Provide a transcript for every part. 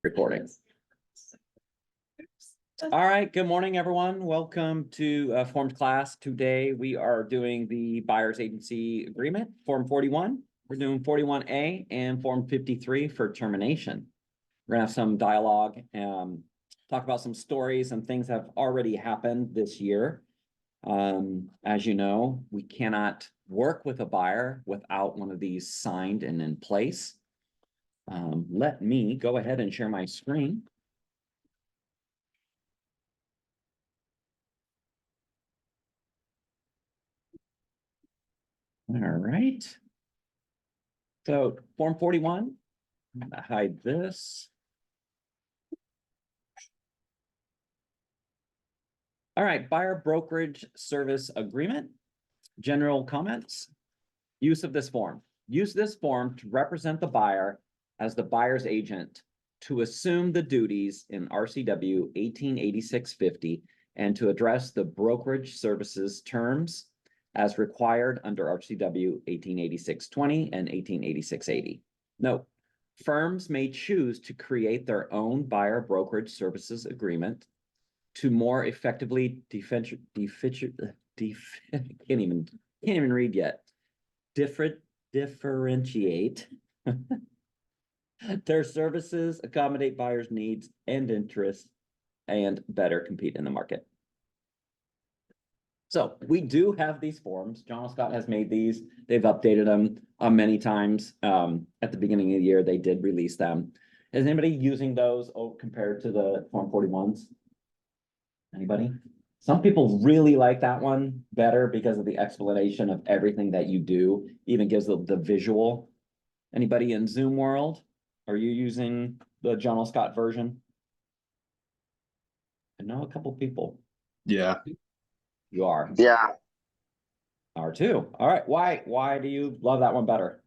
Recording. All right, good morning, everyone. Welcome to Forms class. Today we are doing the buyer's agency agreement, Form 41. We're doing 41A and Form 53 for termination. We're gonna have some dialogue, talk about some stories and things that have already happened this year. As you know, we cannot work with a buyer without one of these signed and in place. Let me go ahead and share my screen. All right. So Form 41, I'm gonna hide this. All right, buyer brokerage service agreement. General comments. Use of this form. Use this form to represent the buyer as the buyer's agent to assume the duties in RCW 1886-50 and to address the brokerage services terms as required under RCW 1886-20 and 1886-80. Note, firms may choose to create their own buyer brokerage services agreement to more effectively can't even read yet. Differentiate their services, accommodate buyers' needs and interests, and better compete in the market. So we do have these forms. John Scott has made these. They've updated them many times. At the beginning of the year, they did release them. Is anybody using those compared to the Form 41s? Anybody? Some people really like that one better because of the explanation of everything that you do, even gives the visual. Anybody in Zoom world? Are you using the John Scott version? I know a couple people. Yeah. You are. Yeah. Are too. All right. Why do you love that one better?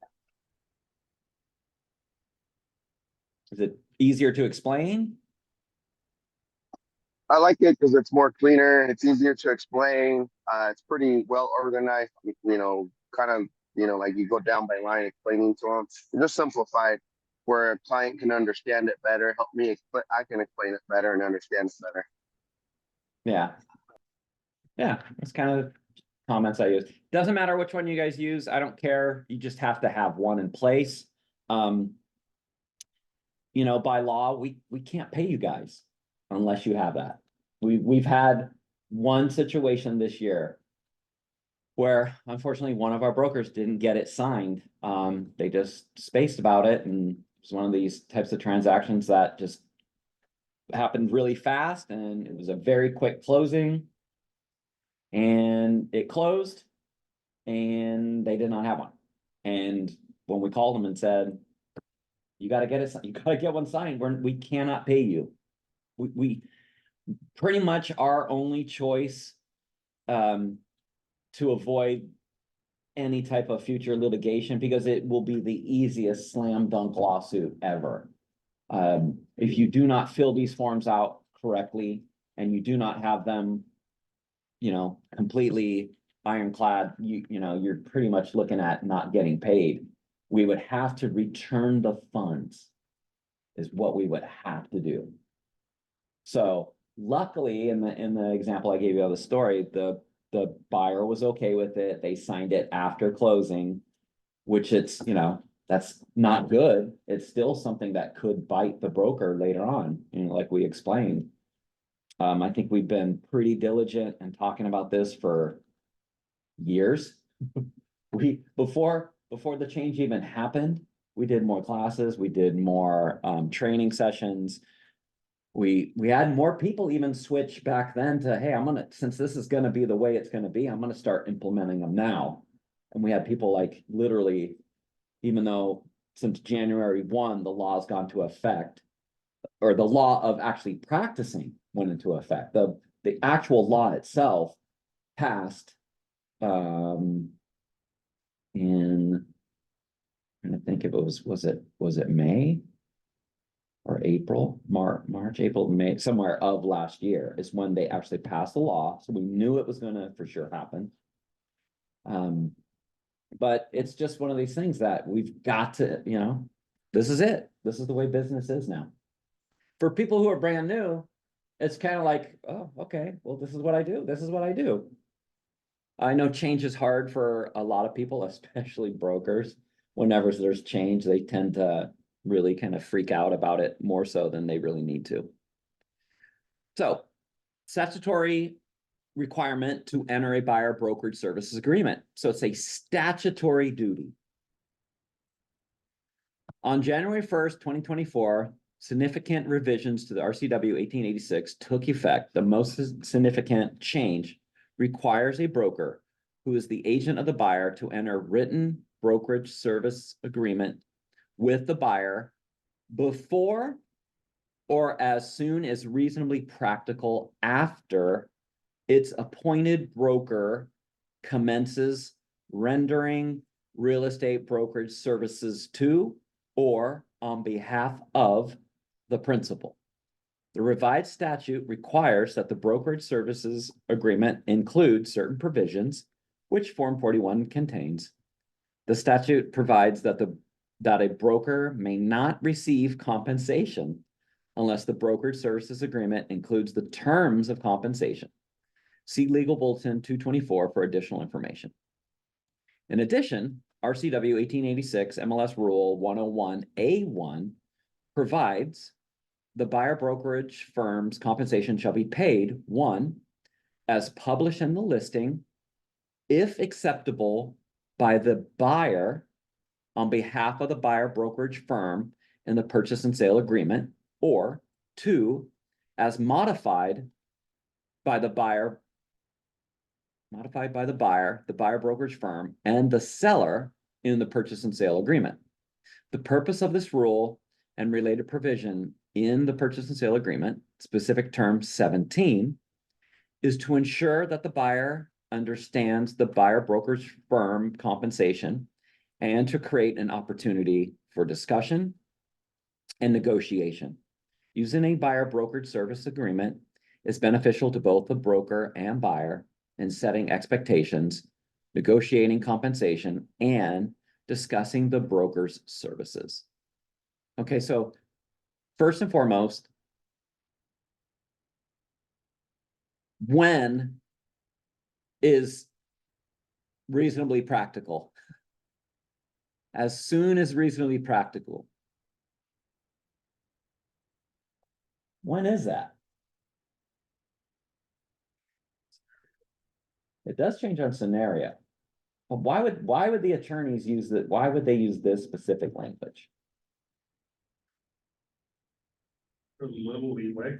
Is it easier to explain? I like it because it's more cleaner. It's easier to explain. It's pretty well organized, kind of, like you go down by line explaining to them. It's just simplified where a client can understand it better. Help me explain. I can explain it better and understand it better. Yeah. Yeah. That's kind of comments I use. Doesn't matter which one you guys use. I don't care. You just have to have one in place. By law, we can't pay you guys unless you have that. We've had one situation this year where unfortunately one of our brokers didn't get it signed. They just spaced about it, and it's one of these types of transactions that just happened really fast, and it was a very quick closing, and it closed, and they did not have one. And when we called them and said, you got to get it, you got to get one signed, we cannot pay you. We pretty much our only choice to avoid any type of future litigation, because it will be the easiest slam dunk lawsuit ever. If you do not fill these forms out correctly and you do not have them, completely ironclad, you're pretty much looking at not getting paid. We would have to return the funds is what we would have to do. So luckily, in the example I gave you of the story, the buyer was okay with it. They signed it after closing, which it's, that's not good. It's still something that could bite the broker later on, like we explained. I think we've been pretty diligent in talking about this for years. Before the change even happened, we did more classes, we did more training sessions. We had more people even switch back then to, hey, since this is gonna be the way it's gonna be, I'm gonna start implementing them now. And we had people like literally, even though since January 1, the law's gone to effect, or the law of actually practicing went into effect. The actual law itself passed in, I'm trying to think if it was it May or April, March, April, May, somewhere of last year is when they actually passed the law. So we knew it was gonna for sure happen. But it's just one of these things that we've got to, this is it. This is the way business is now. For people who are brand new, it's kind of like, oh, okay, well, this is what I do. This is what I do. I know change is hard for a lot of people, especially brokers. Whenever there's change, they tend to really kind of freak out about it more so than they really need to. So, statutory requirement to enter a buyer brokerage services agreement. So it's a statutory duty. On January 1st, 2024, significant revisions to the RCW 1886 took effect. The most significant change requires a broker who is the agent of the buyer to enter written brokerage service agreement with the buyer before or as soon as reasonably practical after its appointed broker commences rendering real estate brokerage services to or on behalf of the principal. The revised statute requires that the brokerage services agreement include certain provisions, which Form 41 contains. The statute provides that a broker may not receive compensation unless the brokerage services agreement includes the terms of compensation. See Legal Bulletin 224 for additional information. In addition, RCW 1886 MLS Rule 101A1 provides the buyer brokerage firm's compensation shall be paid, one, as published in the listing, if acceptable by the buyer on behalf of the buyer brokerage firm in the purchase and sale agreement, or two, as modified by the buyer the buyer brokerage firm, and the seller in the purchase and sale agreement. The purpose of this rule and related provision in the purchase and sale agreement, specific term 17, is to ensure that the buyer understands the buyer brokerage firm compensation and to create an opportunity for discussion and negotiation. Using a buyer brokerage service agreement is beneficial to both the broker and buyer in setting expectations, negotiating compensation, and discussing the broker's services. Okay, so first and foremost, when is reasonably practical? As soon as reasonably practical. When is that? It does change on scenario. But why would the attorneys use that? Why would they use this specific language? A little leeway.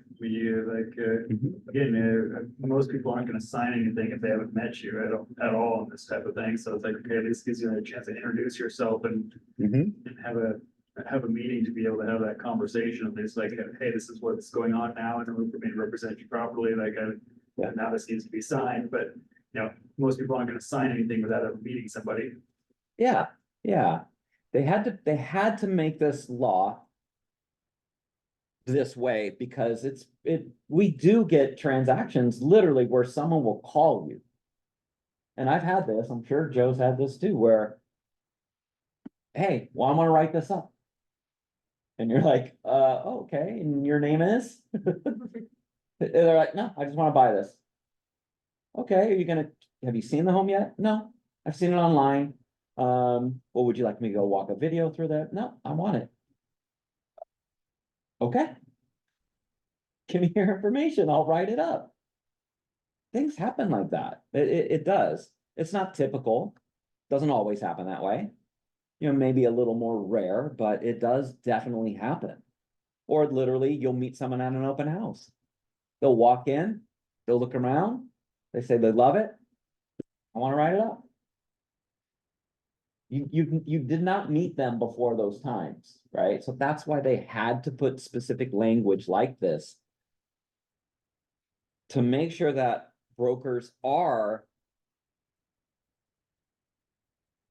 Again, most people aren't going to sign anything if they haven't met you at all on this type of thing. So it's like, okay, this gives you a chance to introduce yourself and have a meeting to be able to have that conversation. And it's like, hey, this is what's going on now, and for me to represent you properly. Now this needs to be signed, but most people aren't going to sign anything without ever meeting somebody. Yeah. They had to make this law this way because we do get transactions literally where someone will call you. And I've had this, I'm sure Joe's had this too, where, hey, well, I want to write this up. And you're like, okay, and your name is? They're like, no, I just want to buy this. Okay, have you seen the home yet? No, I've seen it online. Well, would you like me to go walk a video through that? No, I want it. Okay. Give me your information, I'll write it up. Things happen like that. It does. It's not typical. Doesn't always happen that way. Maybe a little more rare, but it does definitely happen. Or literally, you'll meet someone at an open house. They'll walk in, they'll look around, they say they love it. I want to write it up. You did not meet them before those times, right? So that's why they had to put specific language like this to make sure that brokers are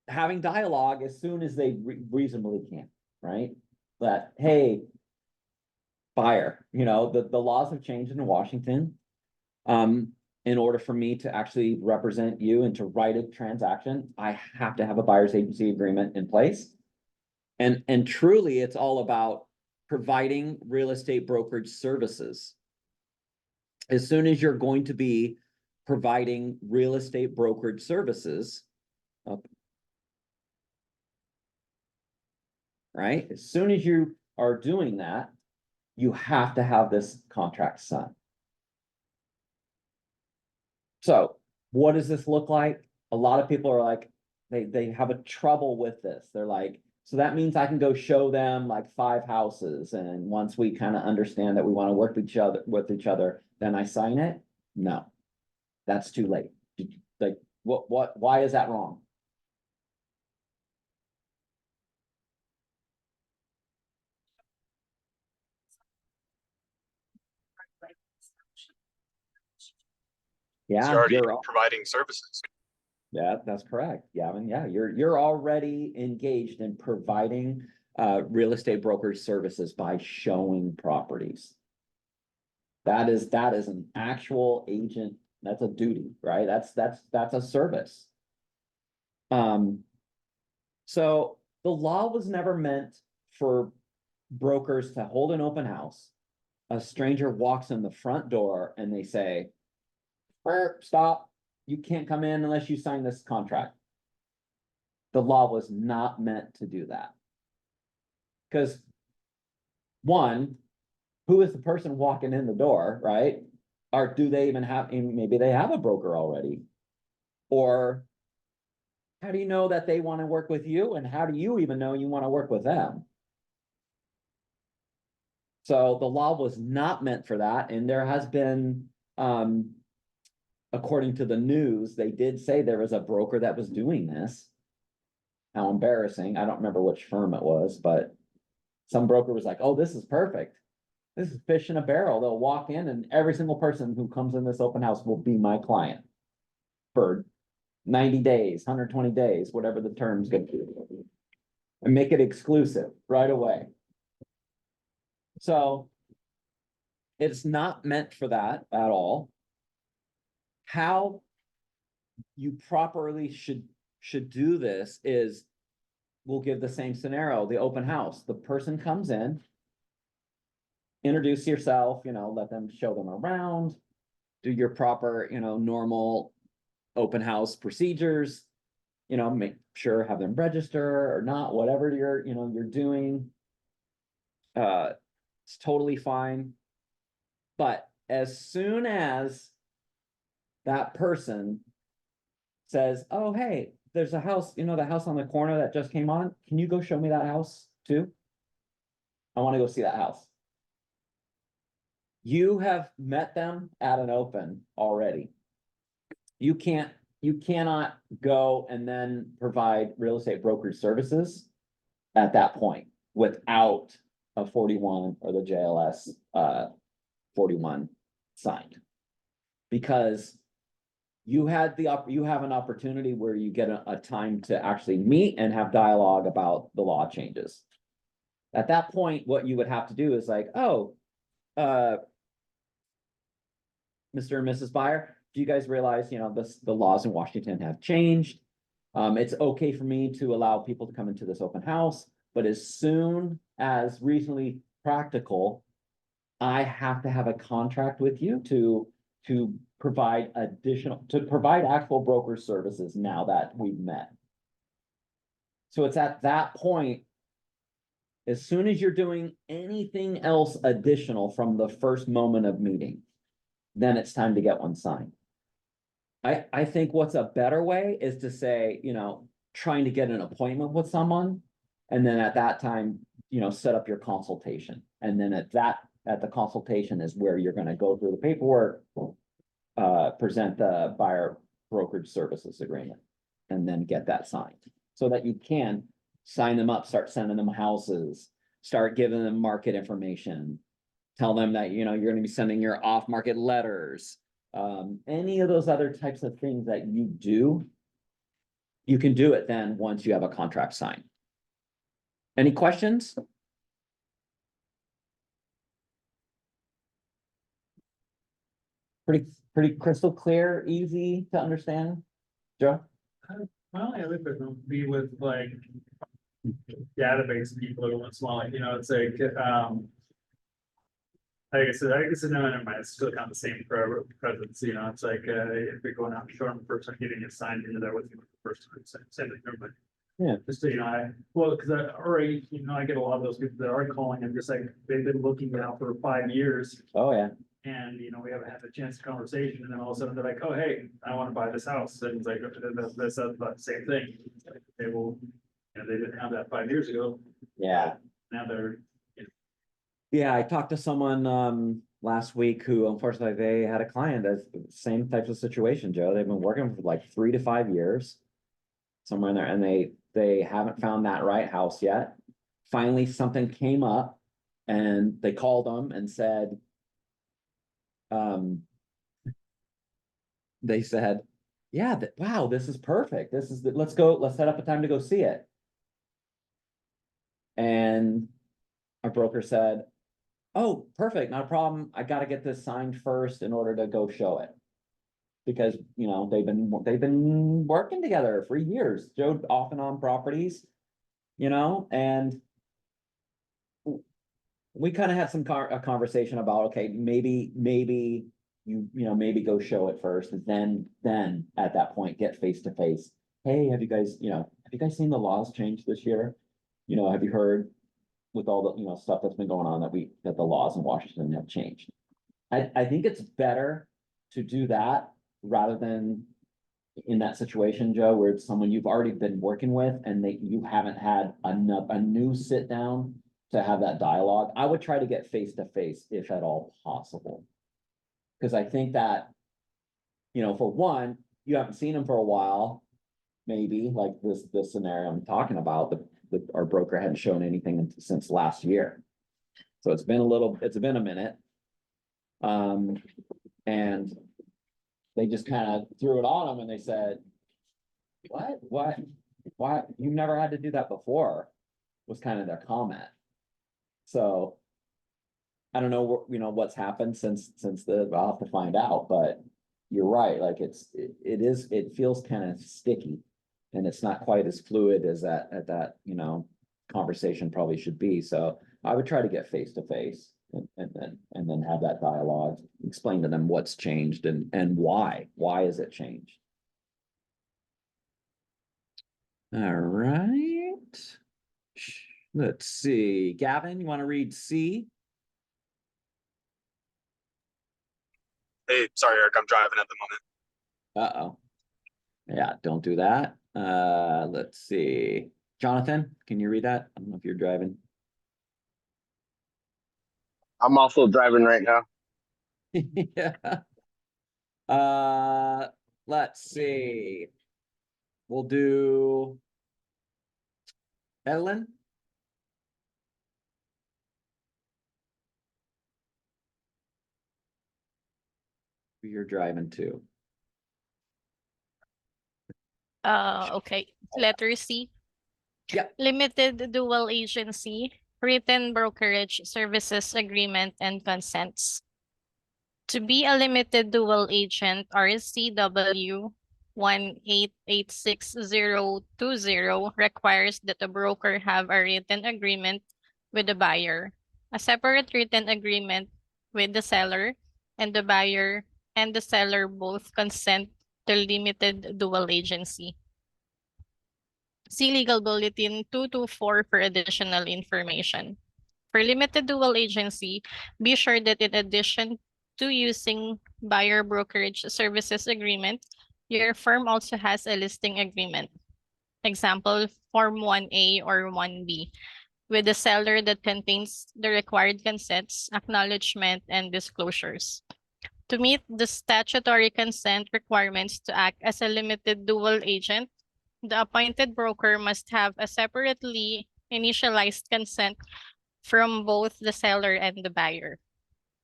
having dialogue as soon as they reasonably can, right? That, hey, buyer, the laws have changed in Washington. In order for me to actually represent you and to write a transaction, I have to have a buyer's agency agreement in place. And truly, it's all about providing real estate brokerage services. As soon as you're going to be providing real estate brokerage services, right? As soon as you are doing that, you have to have this contract signed. So what does this look like? A lot of people are like, they have a trouble with this. They're like, so that means I can go show them like 5 houses. And once we kind of understand that we want to work with each other, then I sign it? No, that's too late. Like, why is that wrong? It's Yeah, already providing services. yeah, that's correct. Gavin. Yeah, you're already engaged in providing real estate brokerage services by showing properties. That is an actual agent. That's a duty, right? That's a service. So the law was never meant for brokers to hold an open house. A stranger walks in the front door and they say, stop, you can't come in unless you sign this contract. The law was not meant to do that. Because one, who is the person walking in the door, right? Or do they even have, maybe they have a broker already? Or how do you know that they want to work with you? And how do you even know you want to work with them? So the law was not meant for that. And there has been, according to the news, they did say there was a broker that was doing this. How embarrassing. I don't remember which firm it was, but some broker was like, oh, this is perfect. This is fish in a barrel. They'll walk in and every single person who comes in this open house will be my client for 90 days, 120 days, whatever the terms go to, and make it exclusive right away. So it's not meant for that at all. How you properly should do this is, we'll give the same scenario, the open house. The person comes in, introduce yourself, let them show them around, do your proper, normal open house procedures, make sure, have them register or not, whatever you're doing. It's totally fine. But as soon as that person says, oh, hey, there's a house, the house on the corner that just came on, can you go show me that house too? I want to go see that house. You have met them at an open already. You cannot go and then provide real estate brokerage services at that point without a 41 or the JLS 41 signed. Because you have an opportunity where you get a time to actually meet and have dialogue about the law changes. At that point, what you would have to do is like, oh, Mr. and Mrs. Buyer, do you guys realize, the laws in Washington have changed? It's okay for me to allow people to come into this open house, but as soon as reasonably practical, I have to have a contract with you to provide actual broker services now that we've met. So it's at that point, as soon as you're doing anything else additional from the first moment of meeting, then it's time to get one signed. I think what's a better way is to say, trying to get an appointment with someone, and then at that time, set up your consultation. And then at the consultation is where you're going to go through the paperwork, present the buyer brokerage services agreement, and then get that signed so that you can sign them up, start sending them houses, start giving them market information, tell them that, you're going to be sending your off-market letters, any of those other types of things that you do, you can do it then once you have a contract signed. Any questions? Pretty crystal clear, easy to understand, Joe? My only other question would be with like, database people every once in a while, you know, it's like, I guess, no, never mind, it's still kind of the same presence, you know, it's like, if you're going out short on the first time, getting assigned into there with you the first time, same thing, everybody. Yeah. Just so you know, because I already, you know, I get a lot of those people that are calling and just like, they've been looking now for 5 years. Oh, yeah. And, you know, we haven't had a chance to conversation, and then all of a sudden they're like, oh, hey, I want to buy this house, and it's like, that's about the same thing. They will, you know, they didn't have that 5 years ago, Yeah. now they're, Yeah, I talked to someone last week who unfortunately they had a client that's the same types of situation, Joe. They've been working for like 3 to 5 years. Somewhere in there, and they haven't found that right house yet. Finally, something came up and they called them and said, they said, yeah, wow, this is perfect. This is let's set up a time to go see it. And our broker said, oh, perfect, not a problem. I got to get this signed first in order to go show it. Because, you know, they've been working together for years, Joe, off and on properties, you know, and we kind of had a conversation about, okay, maybe you know, maybe go show it first, and then at that point, get face to face. Hey, have you guys seen the laws change this year? You know, have you heard with all the, you know, stuff that's been going on that the laws in Washington have changed? I think it's better to do that rather than in that situation, Joe, where it's someone you've already been working with and you haven't had a new sit down to have that dialogue. I would try to get face to face if at all possible. Because I think that, you know, for one, you haven't seen them for a while, maybe like this scenario I'm talking about, our broker hadn't shown anything since last year. So it's been a minute. And they just kind of threw it on them and they said, what, why, you've never had to do that before, was kind of their comment. So I don't know what, you know, what's happened since I'll have to find out, but you're right, like it feels kind of sticky. And it's not quite as fluid as that, you know, conversation probably should be. So I would try to get face to face and then have that dialogue, explain to them what's changed and why is it changed. All right. Let's see, Gavin, you want to read C? Hey, sorry, Eric, I'm driving at the moment. Uh-oh. Yeah, don't do that. Let's see. Jonathan, can you read that? I don't know if you're driving. I'm also driving right now. Yeah. Let's see. We'll do Evelyn. You're driving too. Okay. Letter C. Yep. Limited dual agency, written brokerage services agreement and consents. To be a limited dual agent, RCW 1886020 requires that the broker have a written agreement with the buyer, a separate written agreement with the seller, and the buyer and the seller both consent to limited dual agency. See Legal Bulletin 224 for additional information. For limited dual agency, be sure that in addition to using buyer brokerage services agreement, your firm also has a listing agreement. Example, Form 1A or 1B, with the seller that contains the required consents, acknowledgement, and disclosures. To meet the statutory consent requirements to act as a limited dual agent, the appointed broker must have a separately initialized consent from both the seller and the buyer.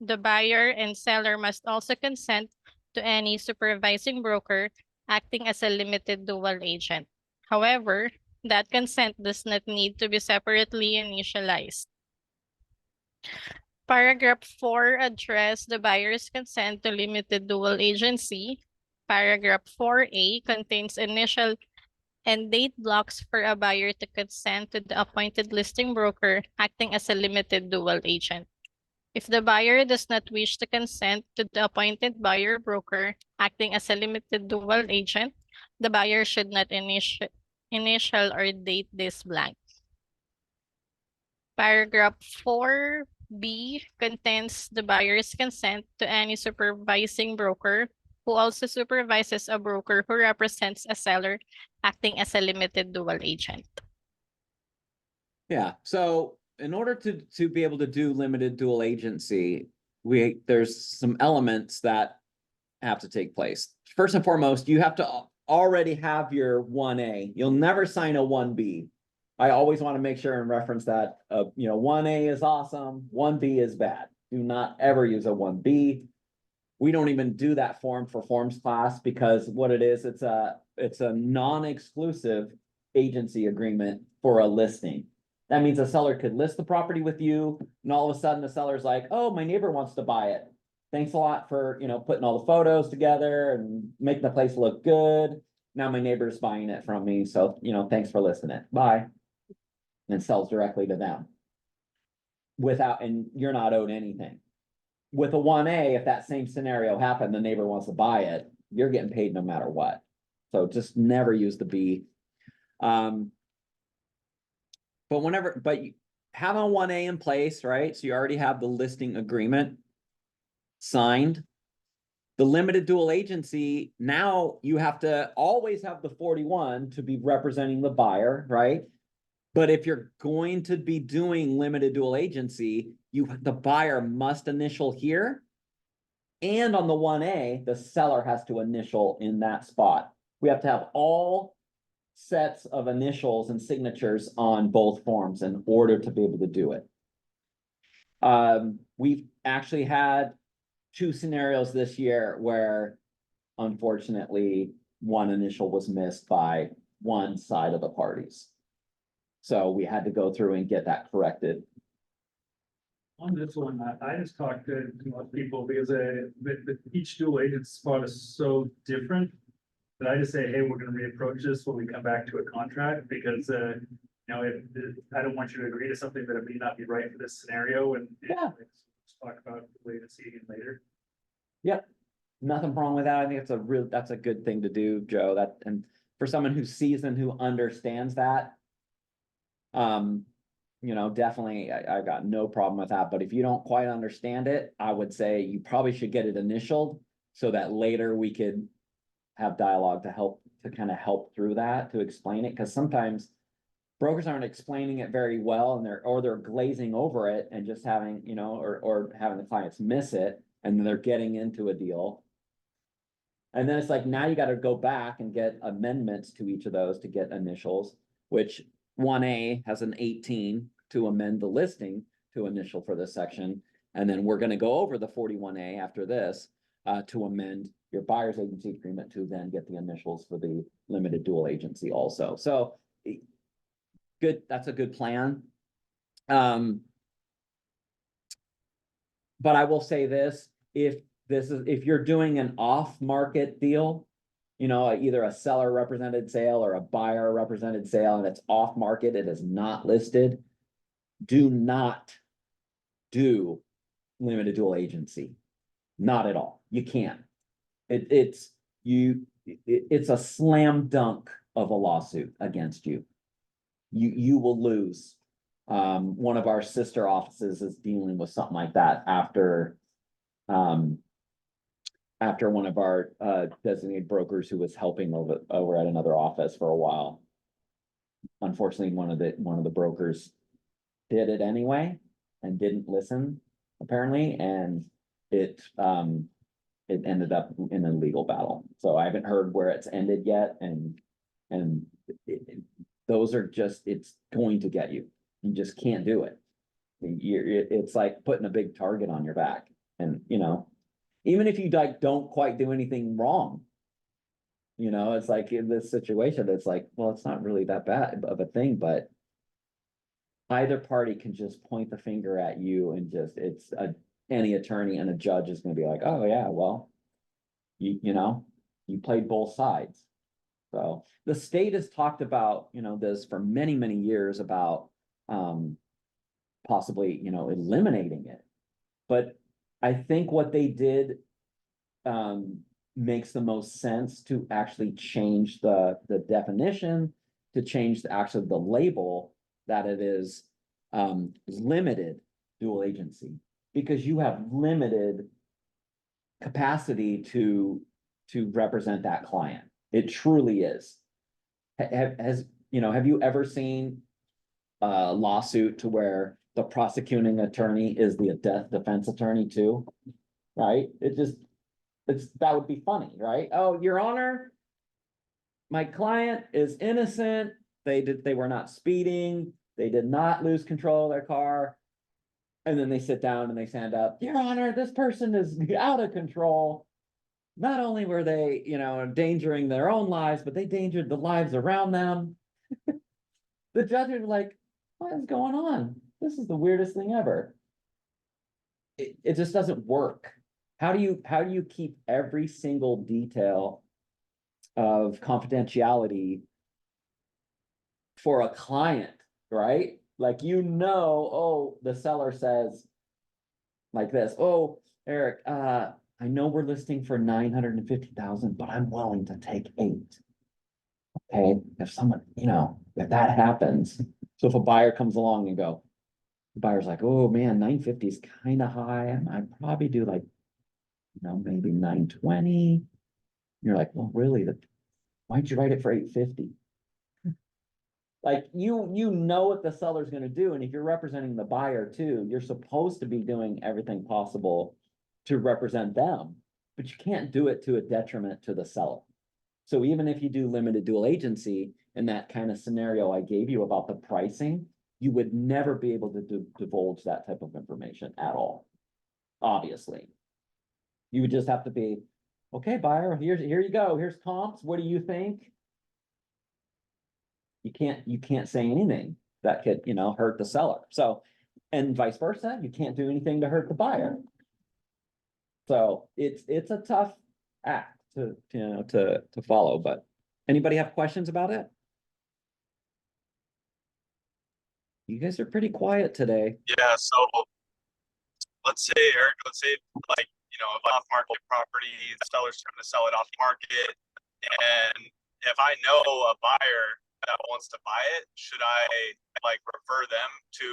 The buyer and seller must also consent to any supervising broker acting as a limited dual agent. However, that consent does not need to be separately initialized. Paragraph 4 addresses the buyer's consent to limited dual agency. Paragraph 4A contains initial and date blocks for a buyer to consent to the appointed listing broker acting as a limited dual agent. If the buyer does not wish to consent to the appointed buyer broker acting as a limited dual agent, the buyer should not initial or date this blank. Paragraph 4B contains the buyer's consent to any supervising broker who also supervises a broker who represents a seller acting as a limited dual agent. Yeah, so in order to be able to do limited dual agency, there's some elements that have to take place. First and foremost, you have to already have your 1A. You'll never sign a 1B. I always want to make sure and reference that, 1A is awesome, 1B is bad. Do not ever use a 1B. We don't even do that form for forms class because what it is, it's a non-exclusive agency agreement for a listing. That means a seller could list the property with you, and all of a sudden the seller's like, oh, my neighbor wants to buy it. Thanks a lot for, putting all the photos together and making the place look good. Now my neighbor's buying it from me, so, thanks for listing it. Bye. And sells directly to them. And you're not owed anything. With a 1A, if that same scenario happened, the neighbor wants to buy it, you're getting paid no matter what. So just never use the B. But you have a 1A in place, right? So you already have the listing agreement signed. The limited dual agency, now you have to always have the 41 to be representing the buyer, right? But if you're going to be doing limited dual agency, the buyer must initial here. And on the 1A, the seller has to initial in that spot. We have to have all sets of initials and signatures on both forms in order to be able to do it. We've actually had 2 scenarios this year where unfortunately one initial was missed by one side of the parties. So we had to go through and get that corrected. On this one, I just talked to most people because each dual agent spot is so different. That I just say, hey, we're gonna reapproach this when we come back to a contract because I don't want you to agree to something that it may not be right for this scenario and Yeah. let's talk about later, seeing it later. Yep. Nothing wrong with that. I think that's a good thing to do, Joe. And for someone who's seasoned, who understands that, definitely I've got no problem with that. But if you don't quite understand it, I would say you probably should get it initialed so that later we could have dialogue to kind of help through that, to explain it. Because sometimes brokers aren't explaining it very well and they're glazing over it and just having, or having the clients miss it and then they're getting into a deal. And then it's like, now you got to go back and get amendments to each of those to get initials, which 1A has an 18 to amend the listing to initial for this section. And then we're going to go over the 41A after this to amend your buyer's agency agreement to then get the initials for the limited dual agency also. So good, that's a good plan. But I will say this, if you're doing an off-market deal, either a seller represented sale or a buyer represented sale and it's off market, it is not listed, do not do limited dual agency. Not at all. You can't. It's a slam dunk of a lawsuit against you. You will lose. One of our sister offices is dealing with something like that after one of our designated brokers who was helping over at another office for a while. Unfortunately, one of the brokers did it anyway and didn't listen, apparently, and it ended up in a legal battle. So I haven't heard where it's ended yet, and those are just, it's going to get you. You just can't do it. It's like putting a big target on your back, and even if you don't quite do anything wrong, it's like in this situation, it's like, well, it's not really that bad of a thing, but either party can just point the finger at you and any attorney and a judge is going to be like, oh yeah, well, you played both sides. So the state has talked about, this for many, many years about, possibly, eliminating it. But I think what they did, makes the most sense to actually change the definition, to change actually the label that it is, limited dual agency, because you have limited capacity to represent that client. It truly is. Have you ever seen a lawsuit to where the prosecuting attorney is the defense attorney too? Right? That would be funny, right? Oh, Your Honor, my client is innocent. They were not speeding. They did not lose control of their car. And then they sit down and they stand up, Your Honor, this person is out of control. Not only were they, endangering their own lives, but they endangered the lives around them. The judge was like, what is going on? This is the weirdest thing ever. It just doesn't work. How do you keep every single detail of confidentiality for a client, right? Like, oh, the seller says like this, oh, Eric, I know we're listing for 950,000, but I'm willing to take 8. Okay, if if that happens, so if a buyer comes along and the buyer's like, oh man, 950 is kind of high, I'd probably do like, maybe 920. You're like, well, really, why'd you write it for 850? Like, you know what the seller's gonna do, and if you're representing the buyer too, you're supposed to be doing everything possible to represent them, but you can't do it to a detriment to the seller. So even if you do limited dual agency in that kind of scenario I gave you about the pricing, you would never be able to divulge that type of information at all. Obviously. You would just have to be, okay, buyer, here you go. Here's comps. What do you think? You can't say anything that could, hurt the seller. So, and vice versa, you can't do anything to hurt the buyer. So it's a tough act to follow, but anybody have questions about it? You guys are pretty quiet today. Yeah, so let's say, Eric, like, if off market property, the seller's trying to sell it off market, and if I know a buyer that wants to buy it, should I like refer them to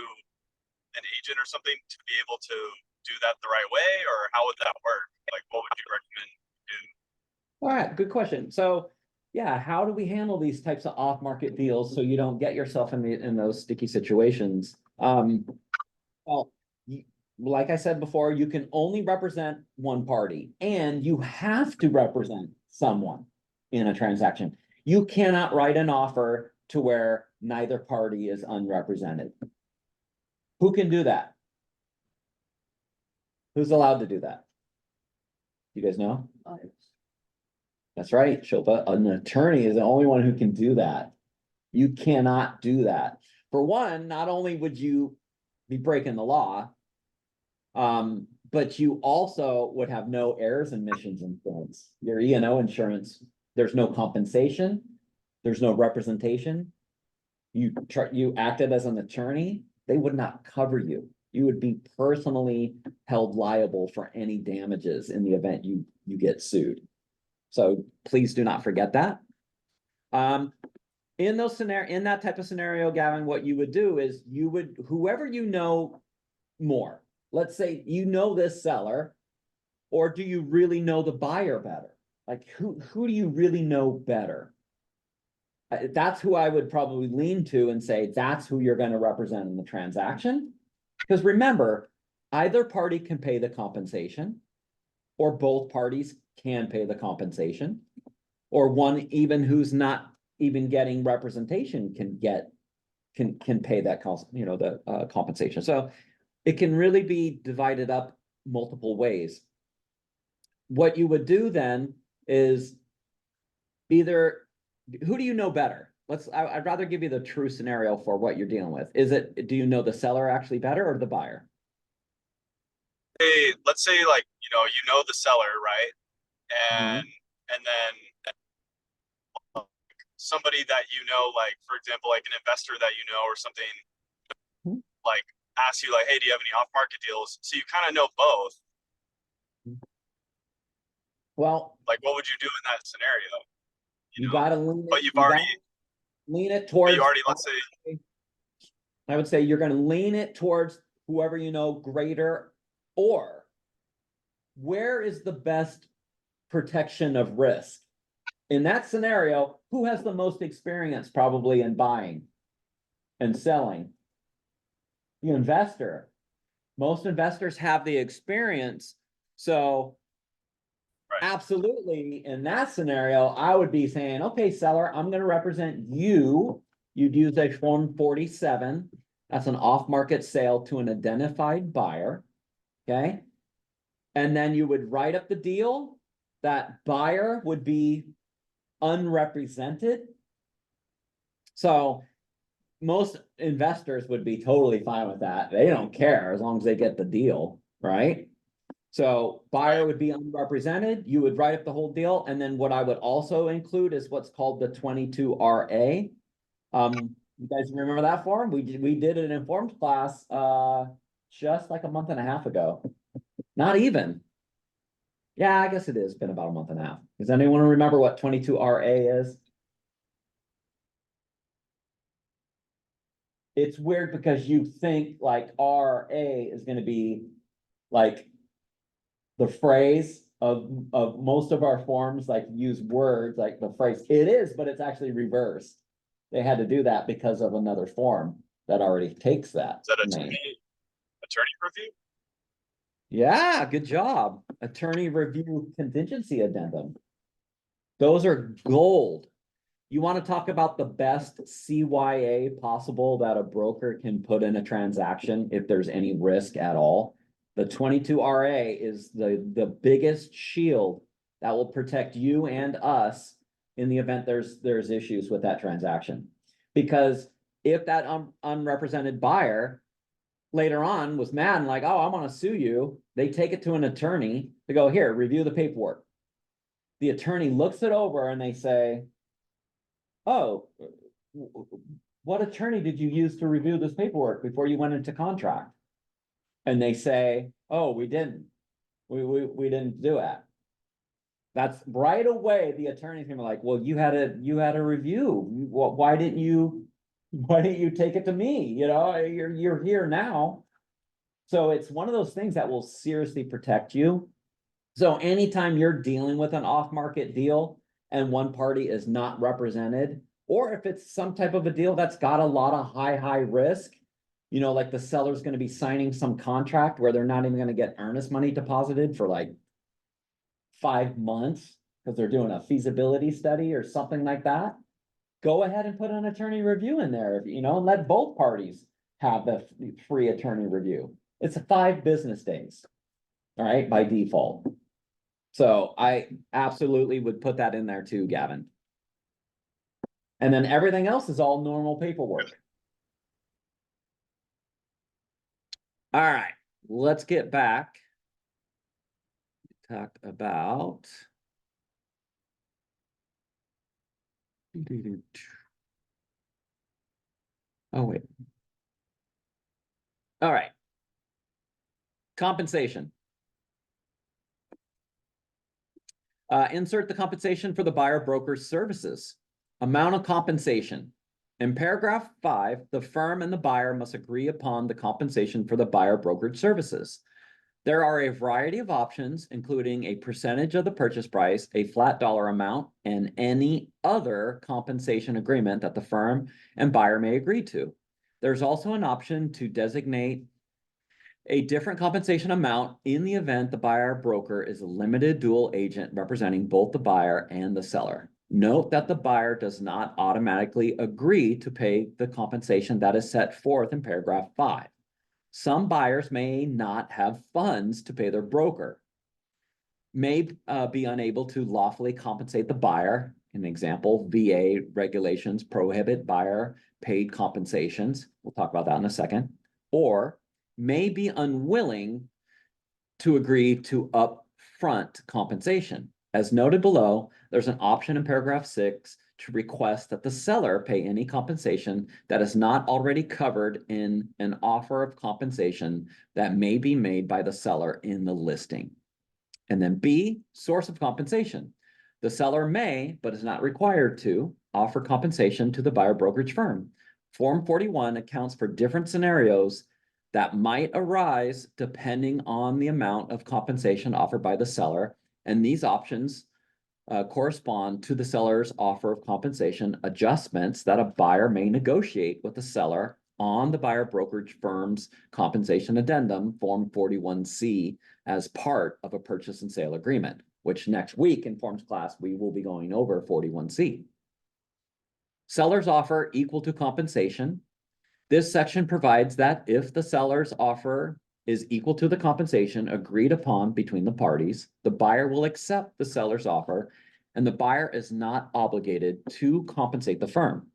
an agent or something to be able to do that the right way, or how would that work? Like, what would you recommend do? All right, good question. So yeah, how do we handle these types of off-market deals so you don't get yourself in those sticky situations? Well, like I said before, you can only represent one party, and you have to represent someone in a transaction. You cannot write an offer to where neither party is unrepresented. Who can do that? Who's allowed to do that? You guys know? That's right, Shilpa. An attorney is the only one who can do that. You cannot do that. For one, not only would you be breaking the law, but you also would have no errors and omissions insurance. Your E&O insurance, there's no compensation, there's no representation. You acted as an attorney, they would not cover you. You would be personally held liable for any damages in the event you get sued. So please do not forget that. In that type of scenario, Gavin, what you would do is whoever you know more, let's say you know this seller, or do you really know the buyer better? Like, who do you really know better? That's who I would probably lean to and say, that's who you're going to represent in the transaction. Because remember, either party can pay the compensation, or both parties can pay the compensation, or one even who's not even getting representation can pay that cost, the compensation. So it can really be divided up multiple ways. What you would do then is either, who do you know better? I'd rather give you the true scenario for what you're dealing with. Do you know the seller actually better or the buyer? Hey, let's say like, the seller, right? And then somebody that you know, like for example, like an investor that you know or something, Mhm. like asks you like, hey, do you have any off market deals? So you kind of know both. Well, Like, what would you do in that scenario? You you know, gotta lean but it, you've you gotta already, lean it but you towards, already, let's say, I would say you're gonna lean it towards whoever you know greater, or where is the best protection of risk? In that scenario, who has the most experience probably in buying and selling? The investor. Most investors have the experience. So right, absolutely, in that scenario, I would be saying, okay, seller, I'm gonna represent you. You'd use a Form 47. That's an off-market sale to an identified buyer, okay? And then you would write up the deal. That buyer would be unrepresented. So most investors would be totally fine with that. They don't care as long as they get the deal, right? So buyer right. would be unrepresented. You would write up the whole deal. And then what I would also include is what's called the 22RA. You guys remember that form? We did an informed class just like a month and a half ago. Not even. Yeah, I guess it is been about a month and a half. Does anyone remember what 22RA is? It's weird because you think like RA is gonna be like the phrase of most of our forms, like use words like the phrase. It is, but it's actually reversed. They had to do that because of another form that already takes that Is that name. attorney review? Yeah, good job. Attorney review contingency addendum. Those are gold. You want to talk about the best CYA possible that a broker can put in a transaction if there's any risk at all. The 22RA is the biggest shield that will protect you and us in the event there's issues with that transaction. Because if that unrepresented buyer later on was mad and like, oh, I'm gonna sue you, they take it to an attorney to go, here, review the paperwork. The attorney looks it over and they say, oh, what attorney did you use to review this paperwork before you went into contract? And they say, oh, we didn't. We didn't do it. That's right away. The attorney's gonna be like, well, you had a review. Why didn't you take it to me? You know, you're here now. So it's one of those things that will seriously protect you. So anytime you're dealing with an off-market deal and one party is not represented, or if it's some type of a deal that's got a lot of high risk, you know, like the seller's going to be signing some contract where they're not even going to get earnest money deposited for like 5 months because they're doing a feasibility study or something like that. Go ahead and put an attorney review in there, you know, and let both parties have the free attorney review. It's 5 business days, all right, by default. So I absolutely would put that in there too, Gavin. And then everything else is all normal paperwork. All right, let's get back. Talk about. Oh, wait. All right. Compensation. Insert the compensation for the buyer broker's services. Amount of compensation. In paragraph 5, the firm and the buyer must agree upon the compensation for the buyer brokerage services. There are a variety of options, including a percentage of the purchase price, a flat dollar amount, and any other compensation agreement that the firm and buyer may agree to. There's also an option to designate a different compensation amount in the event the buyer broker is a limited dual agent representing both the buyer and the seller. Note that the buyer does not automatically agree to pay the compensation that is set forth in paragraph 5. Some buyers may not have funds to pay their broker, may be unable to lawfully compensate the buyer. An example, VA regulations prohibit buyer paid compensations. We'll talk about that in a second. Or may be unwilling to agree to upfront compensation. As noted below, there's an option in paragraph 6 to request that the seller pay any compensation that is not already covered in an offer of compensation that may be made by the seller in the listing. And then B, source of compensation. The seller may, but is not required to, offer compensation to the buyer brokerage firm. Form 41 accounts for different scenarios that might arise depending on the amount of compensation offered by the seller. And these options correspond to the seller's offer of compensation adjustments that a buyer may negotiate with the seller on the buyer brokerage firm's compensation addendum, Form 41C, as part of a purchase and sale agreement, which next week in forms class, we will be going over 41C. Seller's offer equal to compensation. This section provides that if the seller's offer is equal to the compensation agreed upon between the parties, the buyer will accept the seller's offer and the buyer is not obligated to compensate the firm.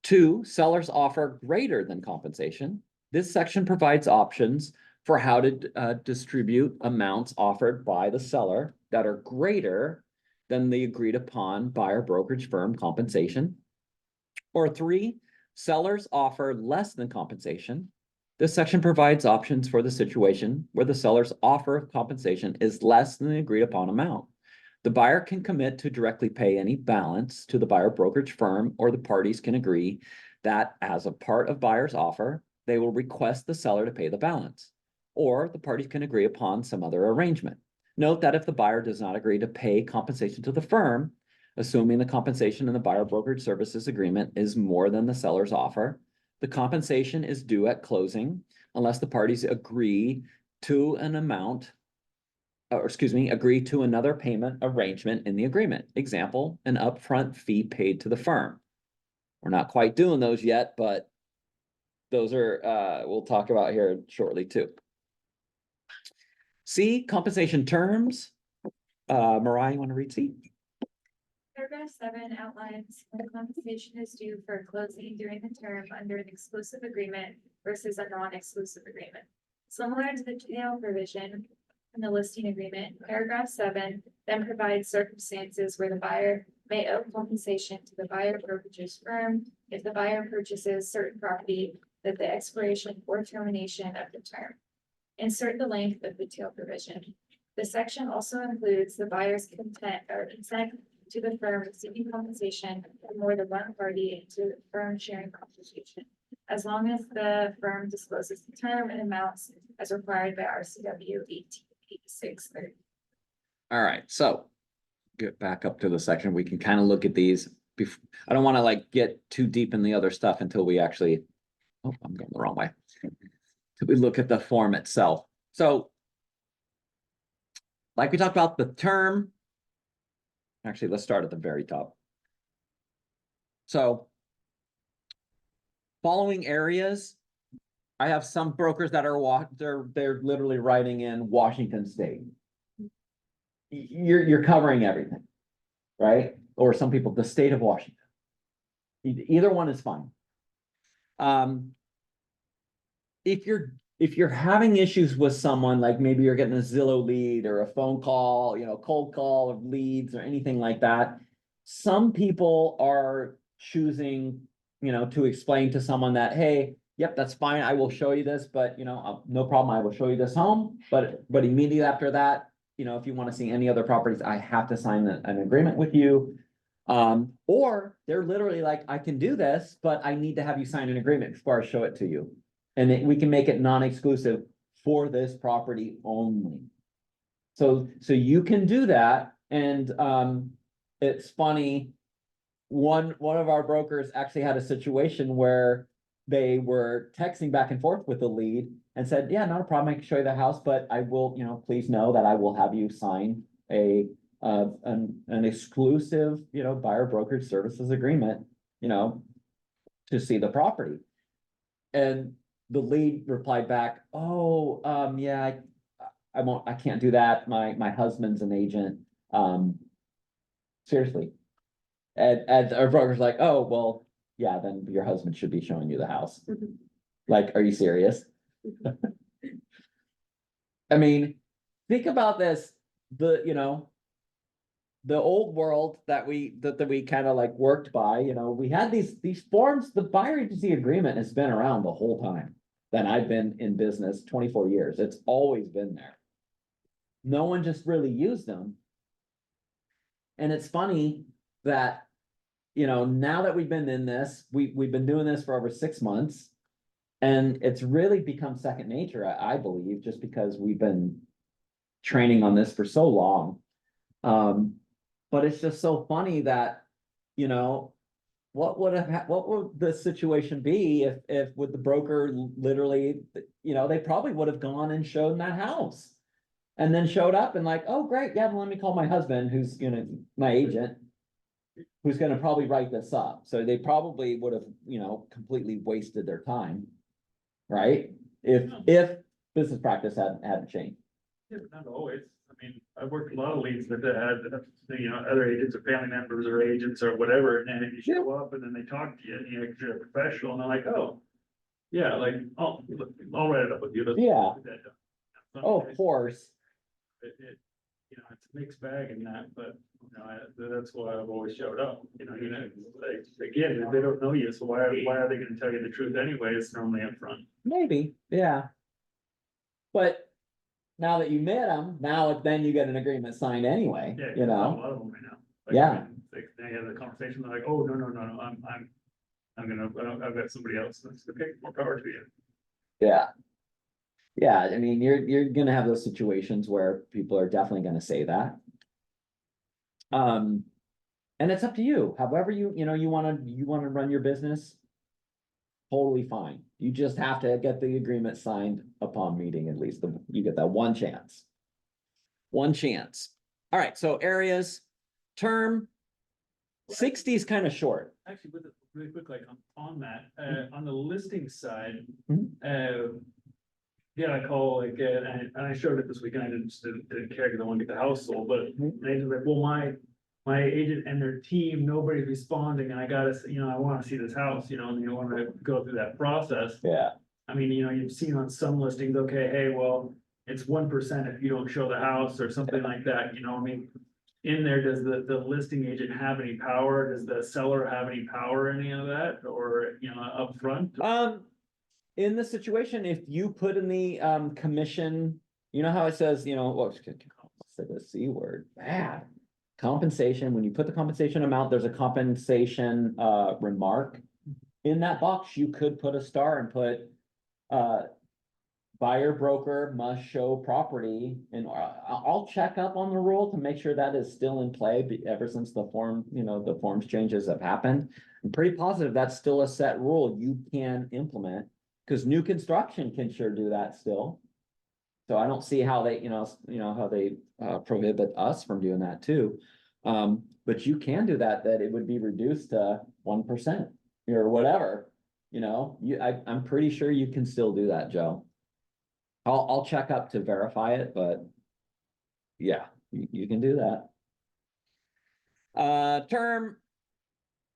2, seller's offer greater than compensation. This section provides options for how to distribute amounts offered by the seller that are greater than the agreed upon buyer brokerage firm compensation. Or 3, seller's offer less than compensation. This section provides options for the situation where the seller's offer of compensation is less than the agreed upon amount. The buyer can commit to directly pay any balance to the buyer brokerage firm, or the parties can agree that as a part of buyer's offer, they will request the seller to pay the balance, or the parties can agree upon some other arrangement. Note that if the buyer does not agree to pay compensation to the firm, assuming the compensation in the buyer brokerage services agreement is more than the seller's offer, the compensation is due at closing unless the parties agree to an amount, or agree to another payment arrangement in the agreement. Example, an upfront fee paid to the firm. We're not quite doing those yet, but those are, we'll talk about here shortly too. C, compensation terms. Mariah, you want to read C? Paragraph 7 outlines when compensation is due for closing during the term under an exclusive agreement versus a non-exclusive agreement. Similar to the tail provision in the listing agreement, paragraph 7 then provides circumstances where the buyer may owe compensation to the buyer brokerage's firm if the buyer purchases certain property at the expiration or termination of the term. Insert the length of the tail provision. The section also includes the buyer's consent to the firm receiving compensation from more than one party to the firm sharing compensation, as long as the firm discloses the term and amounts as required by RCW 188630. All right, so get back up to the section. We can kind of look at these. I don't want to like get too deep in the other stuff until we actually, oh, I'm going the wrong way. Till we look at the form itself. So, like we talked about the term, actually, let's start at the very top. So, following areas, I have some brokers that are they're literally writing in Washington State. You're covering everything, right? Or some people, the state of Washington. Either one is fine. If you're having issues with someone, like maybe you're getting a Zillow lead or a phone call, cold call of leads or anything like that, some people are choosing, to explain to someone that, hey, yep, that's fine, I will show you this, but no problem, I will show you this home. But immediately after that, if you want to see any other properties, I have to sign an agreement with you. Or they're literally like, I can do this, but I need to have you sign an agreement before I show it to you. And we can make it non-exclusive for this property only. So you can do that. And it's funny, one of our brokers actually had a situation where they were texting back and forth with the lead and said, yeah, not a problem, I can show you the house, but I will, please know that I will have you sign an exclusive, buyer brokerage services agreement, to see the property. And the lead replied back, oh, yeah, I can't do that. My husband's an agent. Seriously. And our broker's like, oh, well, yeah, then your husband should be showing you the house. Like, are you serious? I mean, think about this, the old world that we kind of like worked by, we had these forms. The buyer agency agreement has been around the whole time that I've been in business, 24 years. It's always been there. No one just really used them. And it's funny that, now that we've been in this, we've been doing this for over 6 months. And it's really become second nature, I believe, just because we've been training on this for so long. But it's just so funny that, what would the situation be if with the broker literally, they probably would have gone and shown that house. And then showed up and like, oh, great, yeah, well, let me call my husband, who's my agent, who's gonna probably write this up. So they probably would have, completely wasted their time. Right? If business practice hadn't changed. Yeah, but not always. I mean, I've worked a lot of leads that had, other agents or family members or agents or whatever, and then you show up and then they talk to you and you're a professional and they're like, oh. Yeah, like, I'll write it up with you. Yeah. Get that done. Oh, of course. It's a mixed bag in that, but, that's why I've always showed up, like, again, if they don't know you, so why are they gonna tell you the truth anyway? It's normally up front. Maybe, yeah. But now that you met them, then you get an agreement signed anyway, Yeah, 'cause there's a lot of them right now. Like, Yeah. I mean, like, they have the conversation, they're like, oh, no, I've got somebody else. That's okay, more power to you. Yeah. Yeah, I mean, you're gonna have those situations where people are definitely gonna say that. And it's up to you, however you wanna run your business. Totally fine. You just have to get the agreement signed upon meeting, at least you get that one chance. One chance. All right, so areas, term. 60 is kind of short. Actually, with it, really quick, like on that, on the listing side, Mhm. yeah, I call like, and I showed it this weekend, I didn't care because I want to get the house sold, but they just like, well, my agent and their team, nobody's responding, and I gotta, I wanna see this house, and you wanna go through that process. Yeah. I mean, you've seen on some listings, okay, hey, well, it's 1% if you don't show the house or something like that, I mean. In there, does the listing agent have any power? Does the seller have any power, any of that, or, upfront? In the situation, if you put in the commission, how it says, what's the C word, bad. Compensation, when you put the compensation amount, there's a compensation remark. In that box, you could put a star and put buyer broker must show property, and I'll check up on the rule to make sure that is still in play ever since the forms changes have happened. I'm pretty positive that's still a set rule you can implement, because new construction can sure do that still. So I don't see how they, how they prohibit us from doing that too. But you can do that it would be reduced to 1% or whatever, I'm pretty sure you can still do that, Joe. I'll check up to verify it, but yeah, you can do that. Term,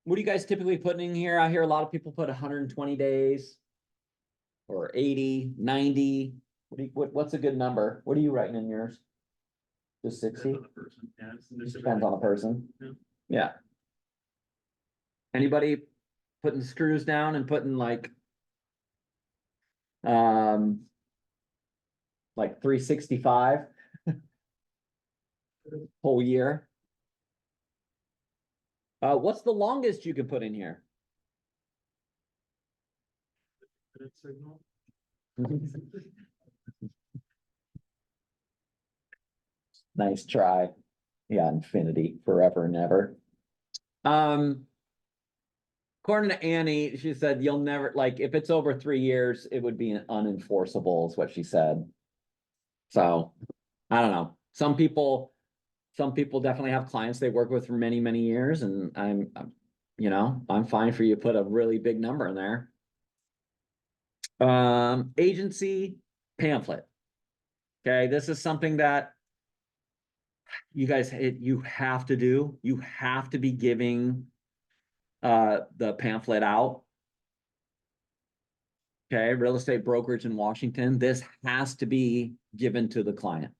what are you guys typically putting in here? I hear a lot of people put 120 days or 80, 90. What's a good number? What are you writing in yours? Just 60? Depends on the person. Yeah, Depends on the person. Yeah. Yeah. Anybody putting screws down and putting like 365 whole year? What's the longest you can put in here? Signal. Nice try. Yeah, infinity, forever and ever. According to Annie, she said you'll never, like, if it's over 3 years, it would be unenforceable, is what she said. So, I don't know. Some people definitely have clients they work with for many, many years, and I'm fine for you to put a really big number in there. Agency pamphlet. Okay, this is something that you guys, you have to do. You have to be giving the pamphlet out. Okay, real estate brokerage in Washington, this has to be given to the client.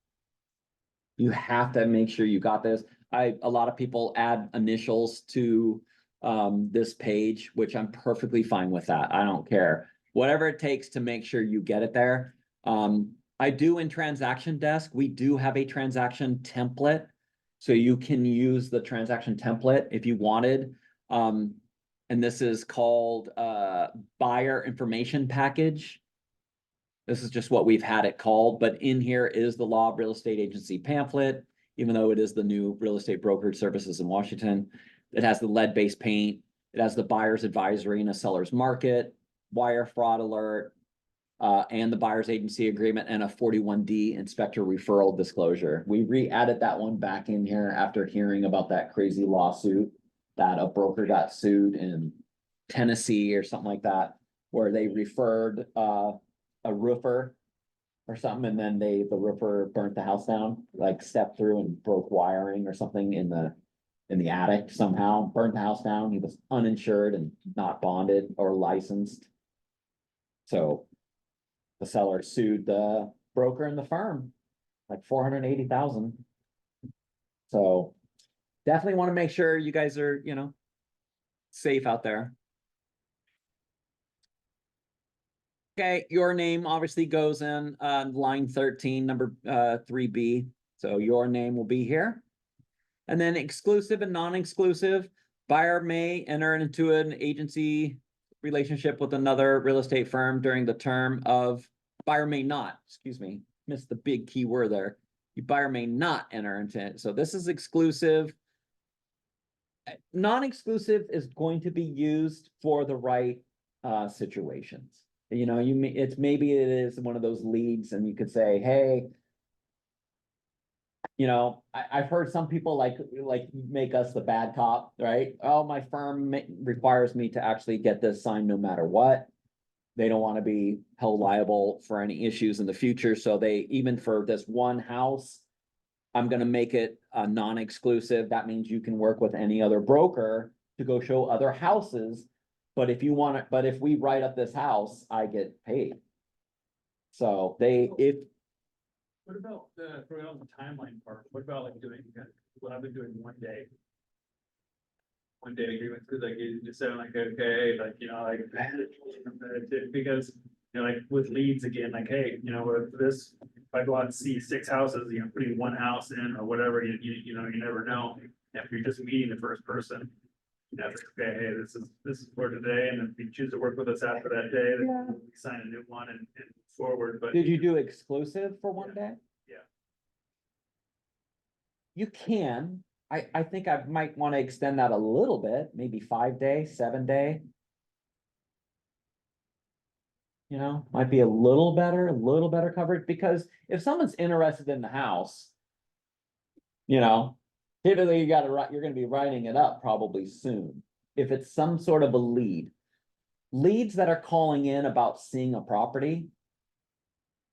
You have to make sure you got this. a lot of people add initials to this page, which I'm perfectly fine with that. I don't care. Whatever it takes to make sure you get it there. I do in transaction desk, we do have a transaction template. So you can use the transaction template if you wanted. And this is called buyer information package. This is just what we've had it called, but in here is the law of real estate agency pamphlet, even though it is the new real estate brokerage services in Washington. It has the lead-based paint. It has the buyer's advisory and a seller's market, wire fraud alert, and the buyer's agency agreement and a 41D inspector referral disclosure. We re-added that one back in here after hearing about that crazy lawsuit that a broker got sued in Tennessee or something like that, where they referred a roofer or something, and then the roofer burnt the house down, like stepped through and broke wiring or something in the attic somehow, burnt the house down. He was uninsured and not bonded or licensed. So the seller sued the broker and the firm, like 480,000. So definitely want to make sure you guys are, safe out there. Okay, your name obviously goes in line 13, number 3B. So your name will be here. And then exclusive and non-exclusive, buyer may enter into an agency relationship with another real estate firm during the term of, buyer may not, excuse me, missed the big key word there. You buyer may not enter into it. So this is exclusive. Non-exclusive is going to be used for the right situations. Maybe it is one of those leads and you could say, hey, I've heard some people like make us the bad cop, right? Oh, my firm requires me to actually get this signed no matter what. They don't want to be held liable for any issues in the future. So they, even for this one house, I'm going to make it a non-exclusive. That means you can work with any other broker to go show other houses. But if we write up this house, I get paid. So What about the timeline part? What about like doing what I've been doing 1 day? 1 day agreements, because like you just said, like, okay, like, because like with leads again, like, hey, with this, if I go out and see 6 houses, putting one house in or whatever, you never know. If you're just meeting the first person, that's okay, hey, this is for today, and if you choose to work with us after that day, then we sign a new one and forward. But did you do exclusive for 1 day? Yeah. You can. I think I might want to extend that a little bit, maybe 5 day, 7 day. Might be a little better coverage, because if someone's interested in the house, typically you're going to be writing it up probably soon. If it's some sort of a leads that are calling in about seeing a property,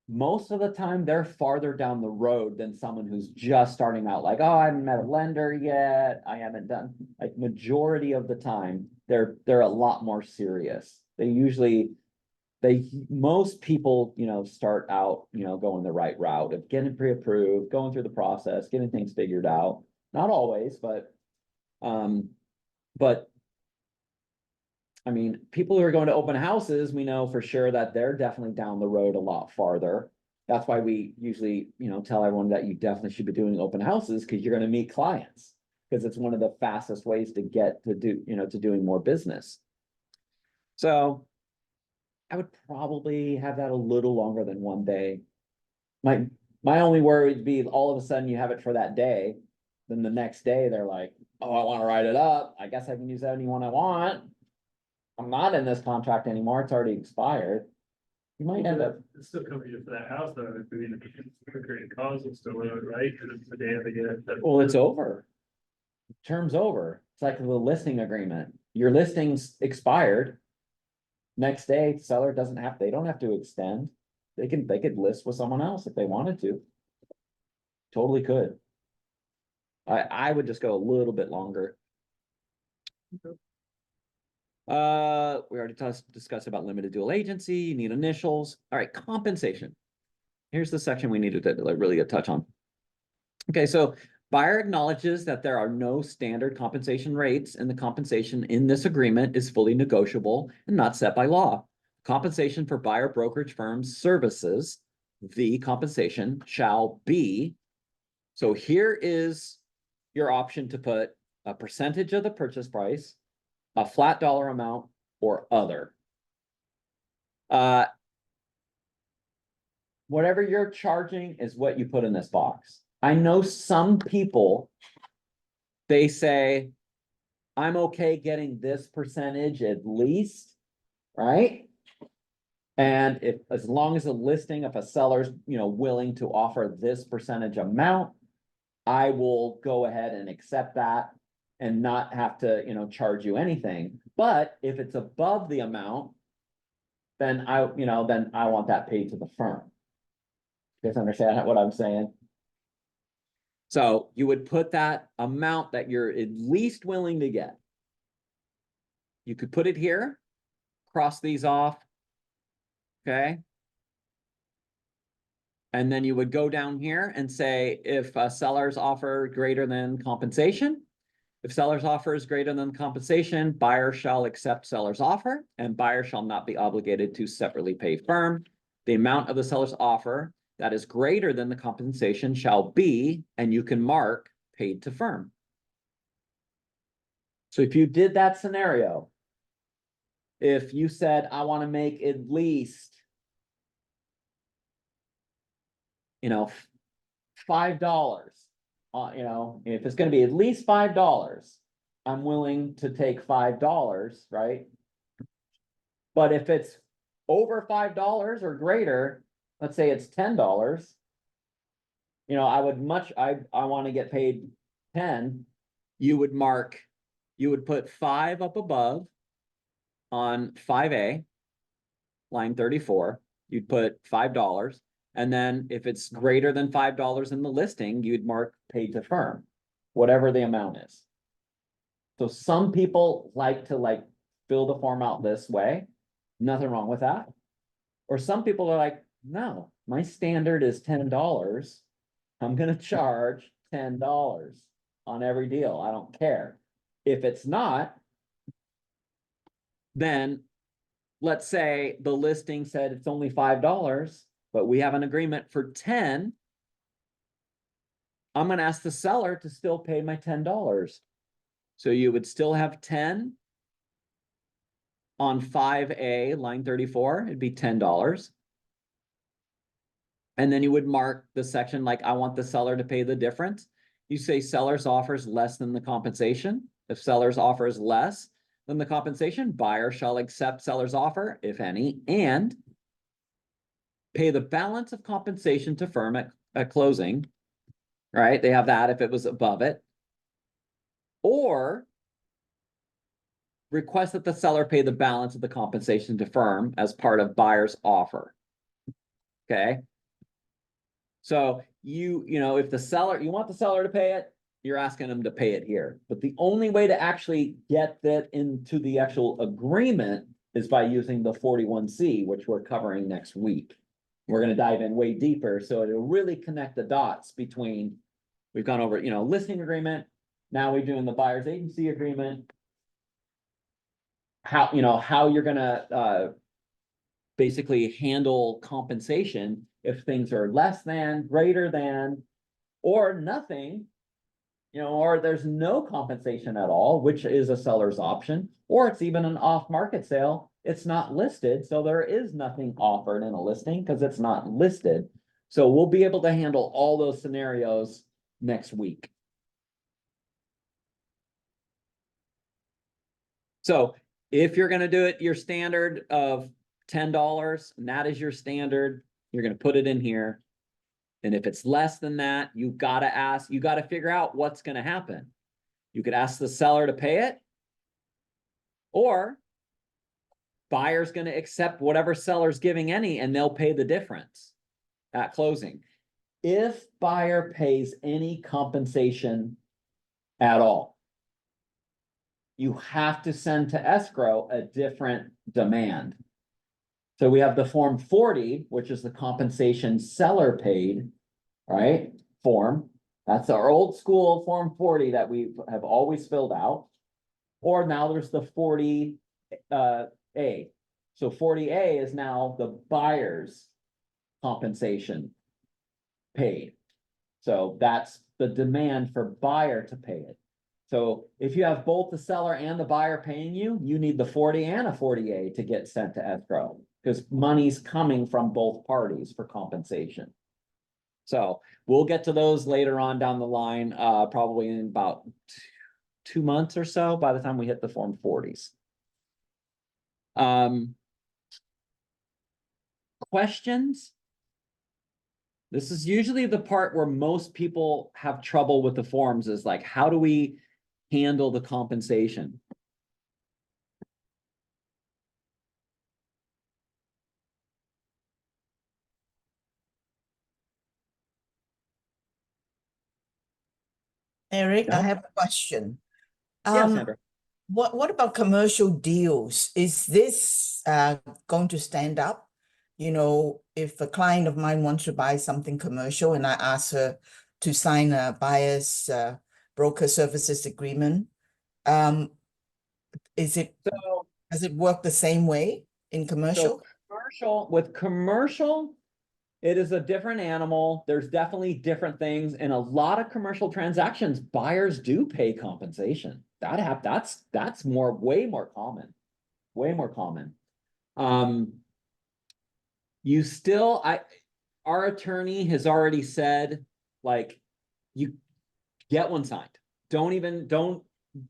most of the time they're farther down the road than someone who's just starting out, like, oh, I haven't met a lender yet, I haven't done, like, majority of the time they're a lot more serious. Most people, start out, going the right route of getting pre-approved, going through the process, getting things figured out. Not always, but I mean, people who are going to open houses, we know for sure that they're definitely down the road a lot farther. That's why we usually, tell everyone that you definitely should be doing open houses, because you're going to meet clients, because it's one of the fastest ways to get to doing more business. So I would probably have that a little longer than 1 day. My only worry would be all of a sudden you have it for that day. Then the next day they're like, oh, I want to write it up. I guess I can use anyone I want. I'm not in this contract anymore. It's already expired. You might end up. It's still covering you for that house, though. If we creating cause, it's still right, because it's the day they get it. Well, it's over. Term's over. It's like the listing agreement. Your listing's expired. Next day, seller they don't have to extend. They could list with someone else if they wanted to. Totally could. I would just go a little bit longer. We already discussed about limited dual agency. You need initials. All right, compensation. Here's the section we needed to really touch on. Okay, so Buyer acknowledges that there are no standard compensation rates and the compensation in this agreement is fully negotiable and not set by law. Compensation for buyer brokerage firms services, the compensation shall be. So here is your option to put a percentage of the purchase price, a flat dollar amount, or other. Whatever you're charging is what you put in this box. I know some people, they say, I'm okay getting this percentage at least, right? And if, as long as the listing, if a seller's, willing to offer this percentage amount, I will go ahead and accept that and not have to, charge you anything. But if it's above the amount, then I want that paid to the firm. You guys understand what I'm saying? So you would put that amount that you're at least willing to get. You could put it here, cross these off. Okay. And then you would go down here and say, if a seller's offer greater than compensation, if seller's offer is greater than compensation, buyer shall accept seller's offer and buyer shall not be obligated to separately pay firm. The amount of the seller's offer that is greater than the compensation shall be, and you can mark paid to firm. So if you did that scenario, if you said, I want to make at least, $5, if it's going to be at least $5, I'm willing to take $5, right? But if it's over $5 or greater, let's say it's $10, I want to get paid 10, you would put 5 up above on 5A, line 34, you'd put $5. And then if it's greater than $5 in the listing, you'd mark paid to firm, whatever the amount is. So some people like to fill the form out this way. Nothing wrong with that. Or some people are like, no, my standard is $10. I'm going to charge $10 on every deal. I don't care. If it's not, then let's say the listing said it's only $5, but we have an agreement for 10. I'm going to ask the seller to still pay my $10. So you would still have 10 on 5A, line 34, it'd be $10. And then you would mark the section like, I want the seller to pay the difference. You say seller's offers less than the compensation. If seller's offer is less than the compensation, buyer shall accept seller's offer, if any, and pay the balance of compensation to firm at closing, right? They have that if it was above it. Or request that the seller pay the balance of the compensation to firm as part of buyer's offer. Okay. So if the seller, you want the seller to pay it, you're asking them to pay it here. But the only way to actually get that into the actual agreement is by using the 41C, which we're covering next week. We're going to dive in way deeper. So it'll really connect the dots between, we've gone over, listing agreement. Now we're doing the buyer's agency agreement. How you're going to basically handle compensation if things are less than, greater than, or nothing, or there's no compensation at all, which is a seller's option, or it's even an off-market sale. It's not listed, so there is nothing offered in a listing because it's not listed. So we'll be able to handle all those scenarios next week. So if you're going to do it, your standard of $10, and that is your standard, you're going to put it in here. And if it's less than that, you've got to figure out what's going to happen. You could ask the seller to pay it, or buyer's going to accept whatever seller's giving and they'll pay the difference at closing. If buyer pays any compensation at all, you have to send to escrow a different demand. So we have the form 40, which is the compensation seller paid, right? Form. That's our old school Form 40 that we have always filled out. Or now there's the 40 A. So 40A is now the buyer's compensation paid. So that's the demand for buyer to pay it. So if you have both the seller and the buyer paying you, you need the 40 and a 40A to get sent to escrow. Because money's coming from both parties for compensation. So we'll get to those later on down the line, probably in about 2 months or so, by the time we hit the Form 40s. Questions? This is usually the part where most people have trouble with the forms, is like, how do we handle the compensation? Eric, I Yeah. have a question. Yeah, Sandra. What about commercial deals? Is this going to stand up? You know, if a client of mine wants to buy something commercial and I ask her to sign a buyer's broker services agreement, is it, So, does it work the same way in commercial? with commercial, it is a different animal. There's definitely different things. In a lot of commercial transactions, buyers do pay compensation. That's way more common. Way more common. You still, our attorney has already said, like, you get one signed.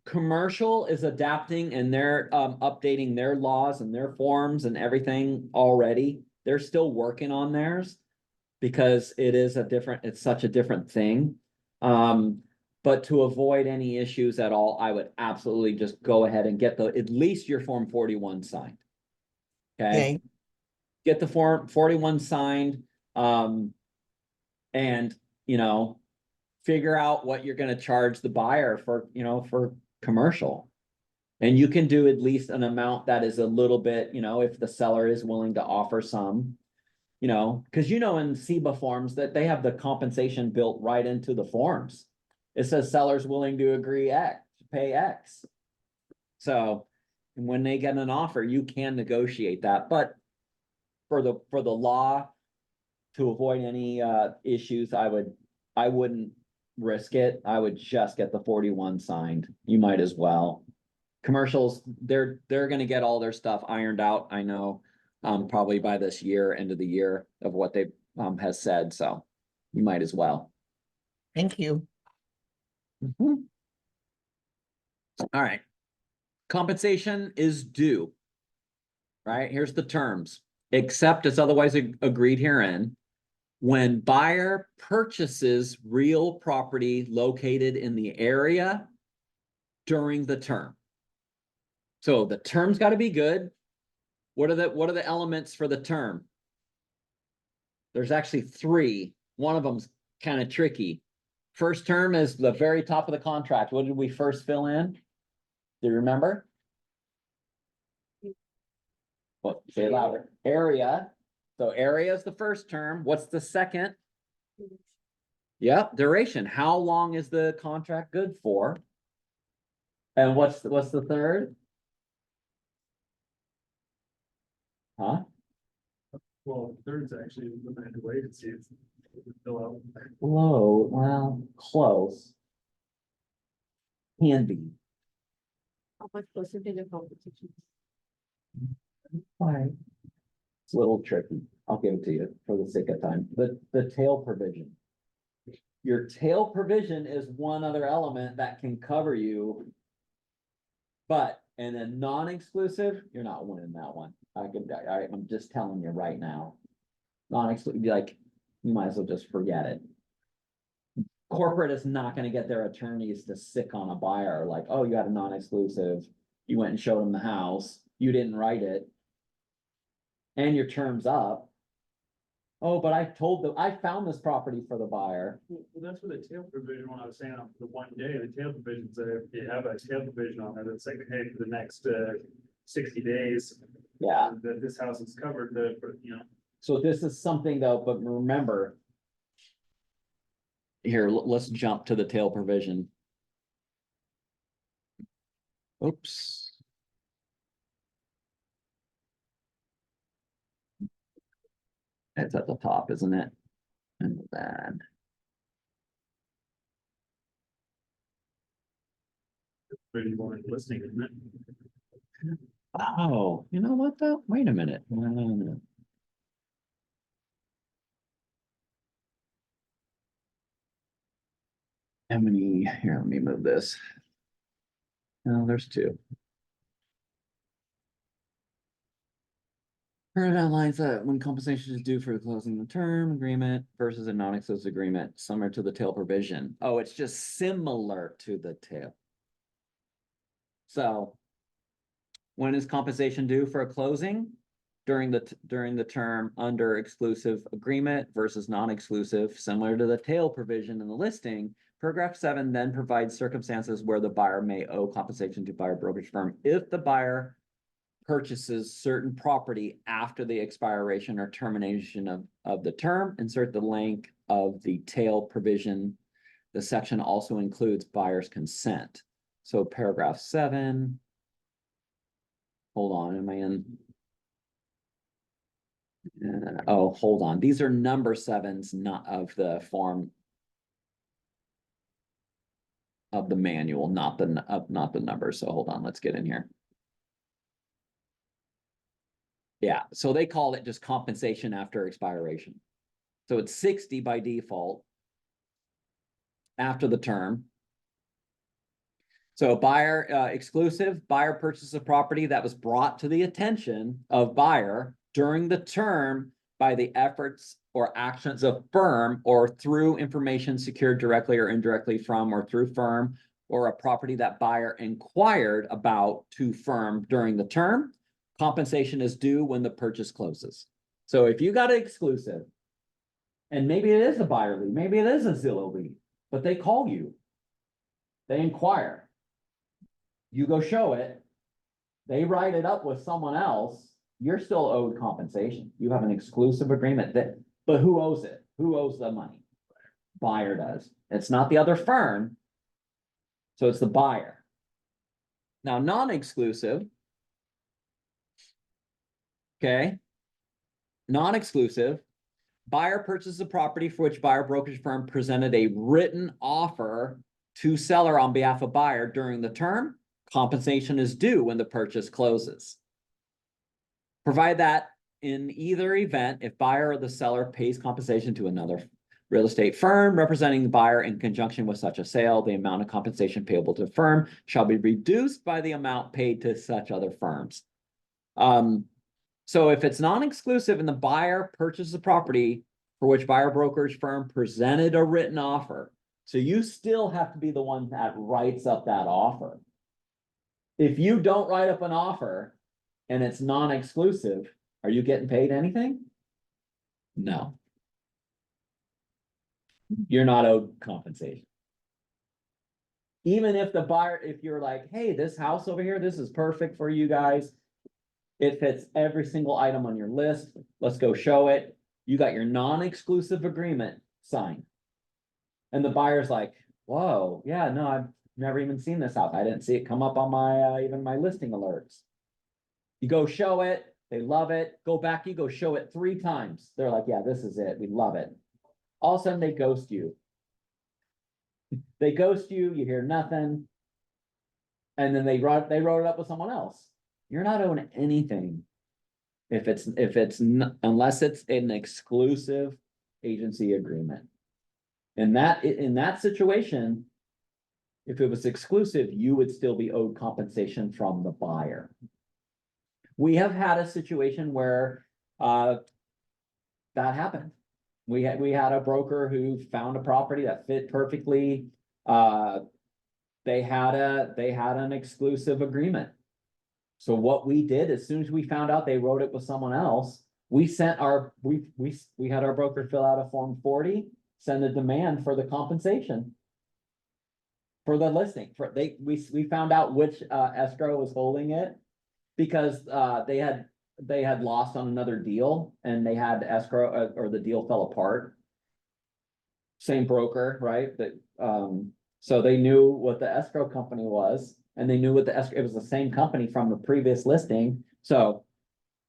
Commercial is adapting and they're updating their laws and their forms and everything already. They're still working on theirs because it's such a different thing. But to avoid any issues at all, I would absolutely just go ahead and get at least your Form 41 signed. Okay. Get the Form 41 signed, and, figure out what you're gonna charge the buyer for, for commercial. And you can do at least an amount that is a little bit, if the seller is willing to offer some, because in SEBA forms that they have the compensation built right into the forms. It says seller's willing to agree pay X. So when they get an offer, you can negotiate that, but for the law, to avoid any issues, I wouldn't risk it. I would just get the 41 signed. You might as well. Commercials, they're gonna get all their stuff ironed out, I know, probably by this end of the year of what they has said, so you might as well. Thank you. All right. Compensation is due. Right, here's the terms. Except as otherwise agreed herein, when buyer purchases real property located in the area during the term. So the term's got to be good. What are the elements for the term? There's actually 3. One of them's kind of tricky. First term is the very top of the contract. What did we first fill in? Do you remember? Well, say it louder. Area. So area is the first term. What's the second? Yep, duration. How long is the contract good for? And what's the third? Huh? Well, third's actually limited to wait and see if fill out. Low, well, close. Can be. How much percentage of competition? Why? It's a little tricky. I'll give it to you for the sake of time. The tail provision. Your tail provision is one other element that can cover you. But in a non-exclusive, you're not winning that one. I'm just telling you right now. Non-exclusive, like, you might as well just forget it. Corporate is not gonna get their attorneys to sick on a buyer, like, oh, you had a non-exclusive, you went and showed them the house, you didn't write it. And your term's up. Oh, but I found this property for the buyer. Well, that's what the tail provision, when I was saying on the one day, the tail provisions, if you have a tail provision on there, that's like, hey, for the next 60 days. Yeah. That this house is covered, So this is something though, but remember. Here, let's jump to the tail provision. Oops. It's at the top, isn't it? And then, Pretty boring listing, isn't it? oh, you know what though? Wait a minute. No. How many, here, let me move this. No, there's two. Current outlines that when compensation is due for closing the term agreement versus a non-exclusive agreement, similar to the tail provision. Oh, it's just similar to the tail. So when is compensation due for a closing? During the term under exclusive agreement versus non-exclusive, similar to the tail provision in the listing. Paragraph 7 then provides circumstances where the buyer may owe compensation to buyer brokerage firm if the buyer purchases certain property after the expiration or termination of the term. Insert the length of the tail provision. The section also includes buyer's consent. So paragraph 7. Hold on, am I in? Oh, hold on. These are number 7s, not of the form of the manual, not the numbers. So hold on, let's get in here. Yeah, so they call it just compensation after expiration. So it's 60 by default after the term. So buyer exclusive, buyer purchase of property that was brought to the attention of buyer during the term by the efforts or actions of firm or through information secured directly or indirectly from or through firm, or a property that buyer inquired about to firm during the term. Compensation is due when the purchase closes. So if you got an exclusive, and maybe it is a buyer lead, maybe it is a Zillow lead, but they call you, they inquire, you go show it, they write it up with someone else, you're still owed compensation. You have an exclusive agreement that, but who owes it? Who owes the money? Buyer does. It's not the other firm. So it's the buyer. Now, non-exclusive. Okay. Non-exclusive. Buyer purchases a property for which buyer brokerage firm presented a written offer to seller on behalf of buyer during the term. Compensation is due when the purchase closes. Provide that in either event, if buyer or the seller pays compensation to another real estate firm representing the buyer in conjunction with such a sale, the amount of compensation payable to the firm shall be reduced by the amount paid to such other firms. So if it's non-exclusive and the buyer purchases the property for which buyer brokerage firm presented a written offer, so you still have to be the one that writes up that offer. If you don't write up an offer and it's non-exclusive, are you getting paid anything? No. You're not owed compensation. Even if the buyer, if you're like, hey, this house over here, this is perfect for you guys. It fits every single item on your list. Let's go show it. You got your non-exclusive agreement signed. And the buyer's like, whoa, yeah, no, I've never even seen this house. I didn't see it come up on my, even my listing alerts. You go show it. They love it. Go back, you go show it 3 times. They're like, yeah, this is it. We love it. All of a sudden they ghost you. They ghost you, you hear nothing. And then they wrote it up with someone else. You're not owing anything unless it's an exclusive agency agreement. And that in that situation, if it was exclusive, you would still be owed compensation from the buyer. We have had a situation where that happened. We had a broker who found a property that fit perfectly. They had an exclusive agreement. So what we did, as soon as we found out they wrote it with someone else, we sent we had our broker fill out a form 40, send a demand for the compensation for the listing. We found out which escrow was holding it because they had lost on another deal and they had escrow or the deal fell apart. same broker, right? That, so they knew what the escrow company was, and they knew what the escrow, it was the same company from the previous listing, so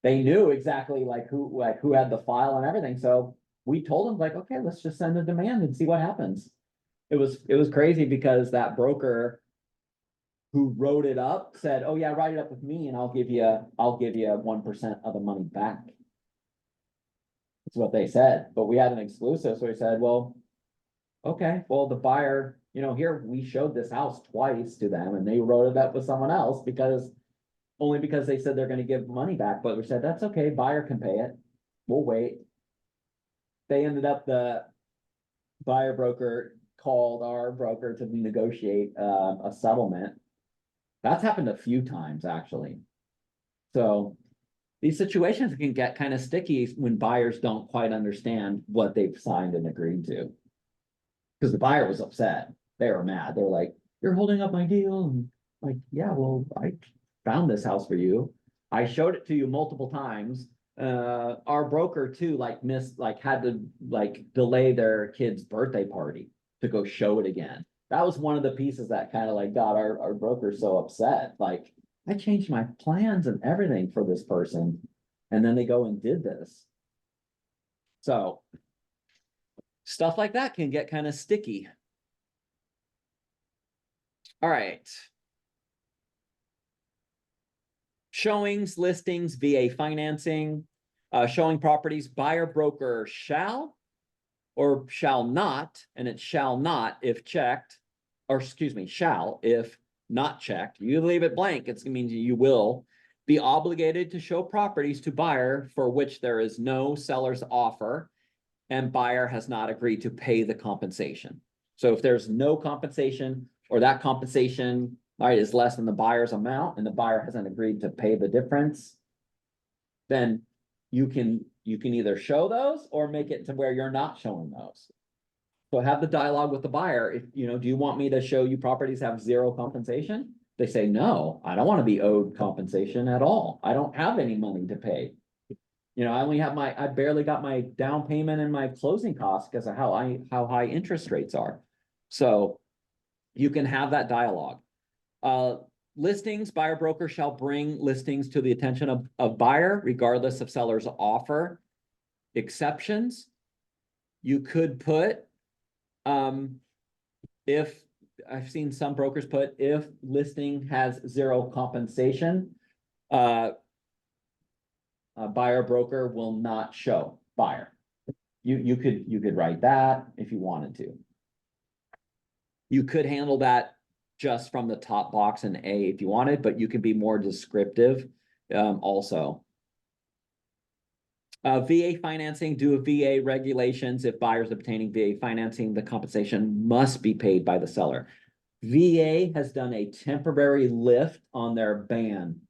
they knew exactly like who had the file and everything, so we told them like, okay, let's just send a demand and see what happens. It was crazy because that broker who wrote it up said, oh yeah, write it up with me and I'll give you 1% of the money back. That's what they said, but we had an exclusive, so we said, well, okay, well, the buyer, here, we showed this house twice to them and they wrote it up with someone else only because they said they're gonna give money back, but we said, that's okay, buyer can pay it. We'll wait. They ended up, the buyer broker called our broker to negotiate a settlement. That's happened a few times, actually. So these situations can get kind of sticky when buyers don't quite understand what they've signed and agreed to. Because the buyer was upset. They were mad. They're like, you're holding up my deal. And like, yeah, well, I found this house for you. I showed it to you multiple times. Our broker too, had to delay their kid's birthday party to go show it again. That was one of the pieces that kind of got our broker so upset. Like, I changed my plans and everything for this person. And then they go and did this. So stuff like that can get kind of sticky. All right. Showings, listings, VA financing, showing properties, buyer broker shall or shall not, and it shall not if checked, or excuse me, shall if not checked. You leave it blank, it means you will be obligated to show properties to buyer for which there is no seller's offer and buyer has not agreed to pay the compensation. So if there's no compensation or that compensation, right, is less than the buyer's amount and the buyer hasn't agreed to pay the difference, then you can either show those or make it to where you're not showing those. So have the dialogue with the buyer. If, do you want me to show you properties have zero compensation? They say, no, I don't want to be owed compensation at all. I don't have any money to pay. I barely got my down payment and my closing costs because of how high interest rates are. So you can have that dialogue. Listings, buyer broker shall bring listings to the attention of buyer, regardless of seller's offer. Exceptions, you could put, if I've seen some brokers put, if listing has zero compensation, buyer broker will not show buyer. You could write that if you wanted to. You could handle that just from the top box in A if you wanted, but you can be more descriptive also. VA financing, due to VA regulations, if buyers obtaining VA financing, the compensation must be paid by the seller. VA has done a temporary lift on their ban